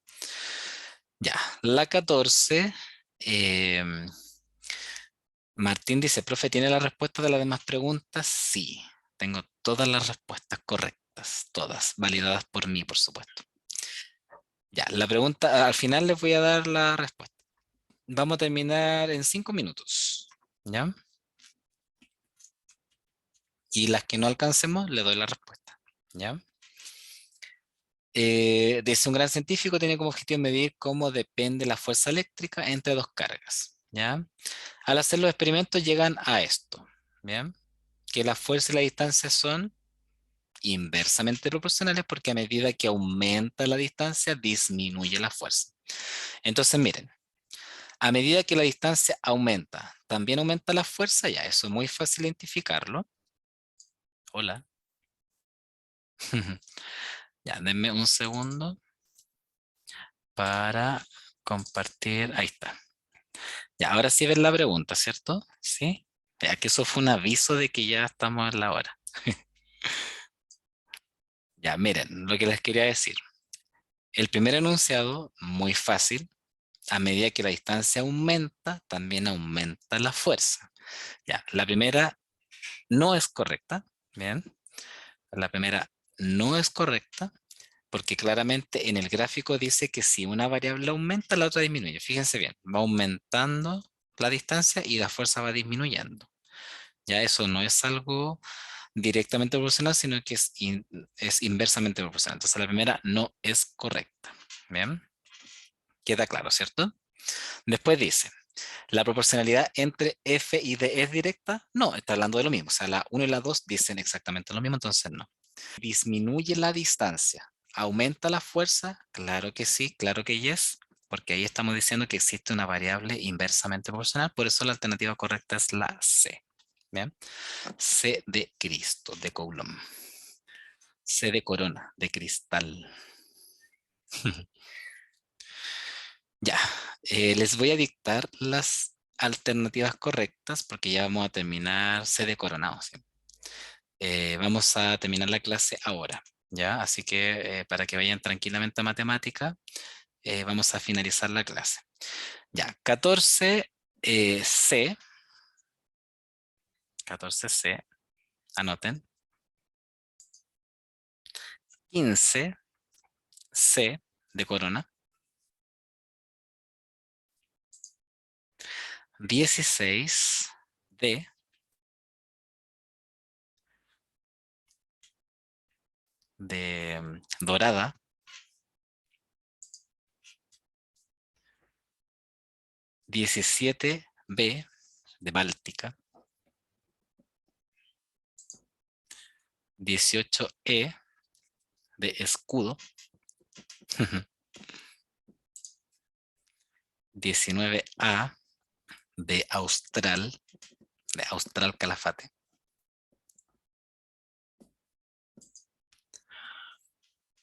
Ya, la 14. Martín dice, profe, ¿tiene la respuesta de las demás preguntas? Sí, tengo todas las respuestas correctas, todas, validadas por mí, por supuesto. Ya, la pregunta, al final les voy a dar la respuesta. Vamos a terminar en 5 minutos, ¿ya? Y las que no alcancemos, le doy la respuesta, ¿ya? Dice, un gran científico tiene como objetivo medir cómo depende la fuerza eléctrica entre dos cargas, ¿ya? Al hacer los experimentos llegan a esto, ¿bien? Que la fuerza y la distancia son inversamente proporcionales porque a medida que aumenta la distancia, disminuye la fuerza. Entonces, miren, a medida que la distancia aumenta, también aumenta la fuerza, ya, eso es muy fácil identificarlo. Hola. Ya, denme un segundo para compartir. Ahí está. Ya, ahora sí ven la pregunta, ¿cierto? Sí. Ya que eso fue un aviso de que ya estamos en la hora. Ya, miren, lo que les quería decir. El primer enunciado, muy fácil. A medida que la distancia aumenta, también aumenta la fuerza. Ya, la primera no es correcta. Bien, la primera no es correcta porque claramente en el gráfico dice que si una variable aumenta, la otra disminuye. Fíjense bien, va aumentando la distancia y la fuerza va disminuyendo. Ya eso no es algo directamente proporcional, sino que es inversamente proporcional. Entonces la primera no es correcta. Bien, queda claro, ¿cierto? Después dice, ¿la proporcionalidad entre F y D es directa? No, está hablando de lo mismo. O sea, la 1 y la 2 dicen exactamente lo mismo, entonces no. ¿Disminuye la distancia? ¿Aumenta la fuerza? Claro que sí, claro que yes, porque ahí estamos diciendo que existe una variable inversamente proporcional, por eso la alternativa correcta es la C. ¿Bien? C de Cristo, de Coulomb. C de corona, de cristal. Ya, les voy a dictar las alternativas correctas porque ya vamos a terminar C de coronado. ¿Sí? Vamos a terminar la clase ahora, ¿ya? Así que para que vayan tranquilamente a matemática, vamos a finalizar la clase. Ya, 14 C, 14C, anoten. 15 C de corona. 16 D de dorada. 17 B de báltica. 18E de escudo. 19A de austral, de austral calafate.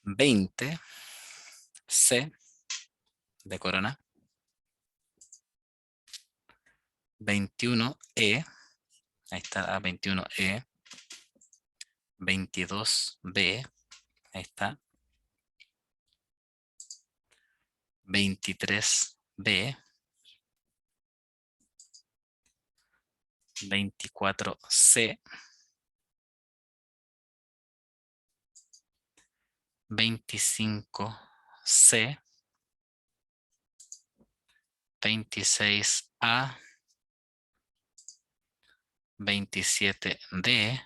20 C de corona. 21E, ahí está, 21E. 22B, ahí está. 23B. 24C. 25C. 26A. 27D.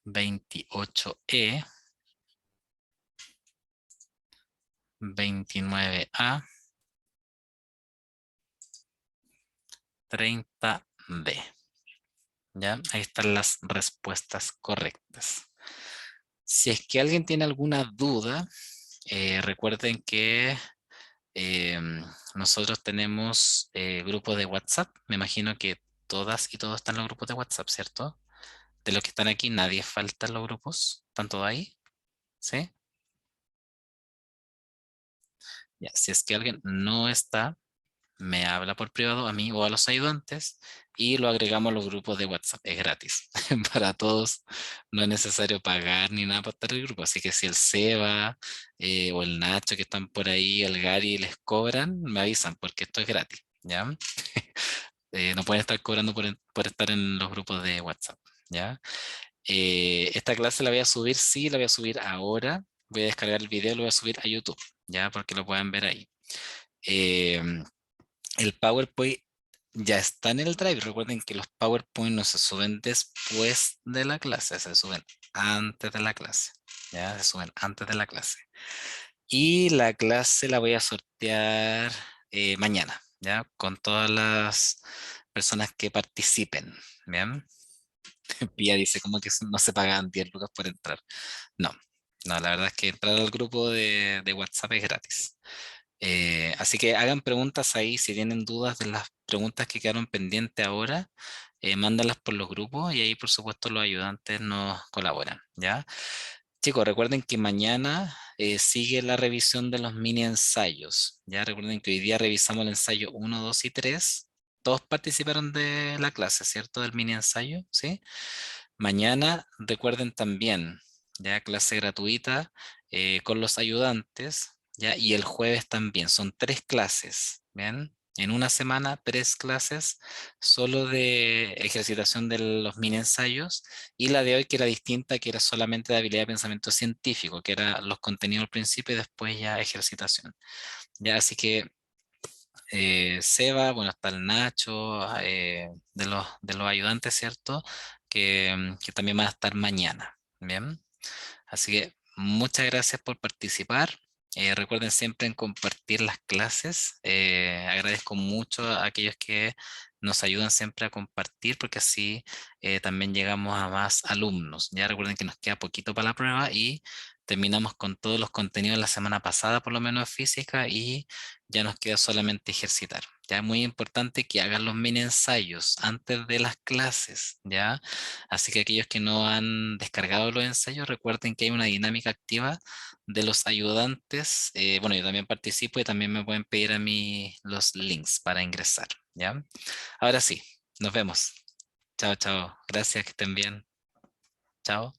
28E. 29A. 30D. ¿Ya? Ahí están las respuestas correctas. Si es que alguien tiene alguna duda, recuerden que nosotros tenemos grupos de WhatsApp. Me imagino que todas y todos están en los grupos de WhatsApp, ¿cierto? De los que están aquí, nadie falta en los grupos. ¿Están todos ahí? ¿Sí? Ya, si es que alguien no está, me habla por privado a mí o a los ayudantes y lo agregamos a los grupos de WhatsApp. Es gratis para todos. No es necesario pagar ni nada para estar en el grupo. Así que si el Seba o el Nacho que están por ahí, el Gary les cobran, me avisan porque esto es gratis. ¿Ya? No pueden estar cobrando por estar en los grupos de WhatsApp. ¿Ya? Esta clase la voy a subir, sí, la voy a subir ahora. Voy a descargar el video y lo voy a subir a YouTube, ya, porque lo puedan ver ahí. Eh, el PowerPoint ya está en el Drive. Recuerden que los PowerPoint no se suben después de la clase, se suben antes de la clase. Ya, se suben antes de la clase. Y la clase la voy a sortear mañana, ya, con todas las personas que participen. Bien. Pía dice como que no se pagan 10 lucas por entrar. No, no, la verdad es que entrar al grupo de WhatsApp es gratis. Así que hagan preguntas ahí, si tienen dudas de las preguntas que quedaron pendientes ahora, mándalas por los grupos y ahí por supuesto los ayudantes nos colaboran, ¿ya? Chicos, recuerden que mañana sigue la revisión de los mini ensayos, ¿ya? Recuerden que hoy día revisamos el ensayo 1, 2 y 3. Todos participaron de la clase, ¿cierto? Del mini ensayo, ¿sí? Mañana recuerden también, ya clase gratuita con los ayudantes, ya, y el jueves también. Son 3 clases, ¿bien? En una semana, 3 clases solo de ejercitación de los mini ensayos y la de hoy que era distinta, que era solamente de habilidad de pensamiento científico, que era los contenidos al principio y después ya ejercitación. Ya, así que Seba, bueno, está el Nacho, de los ayudantes, ¿cierto? Que también van a estar mañana, ¿bien? Así que muchas gracias por participar. Recuerden siempre en compartir las clases. Agradezco mucho a aquellos que nos ayudan siempre a compartir porque así también llegamos a más alumnos. Ya recuerden que nos queda poquito para la prueba y terminamos con todos los contenidos la semana pasada, por lo menos física, y ya nos queda solamente ejercitar. Ya es muy importante que hagan los mini ensayos antes de las clases, ¿ya? Así que aquellos que no han descargado los ensayos, recuerden que hay una dinámica activa de los ayudantes. Bueno, yo también participo y también me pueden pedir a mí los links para ingresar, ¿ya? Ahora sí, nos vemos. Chao, chao. Gracias, que estén bien. Chao.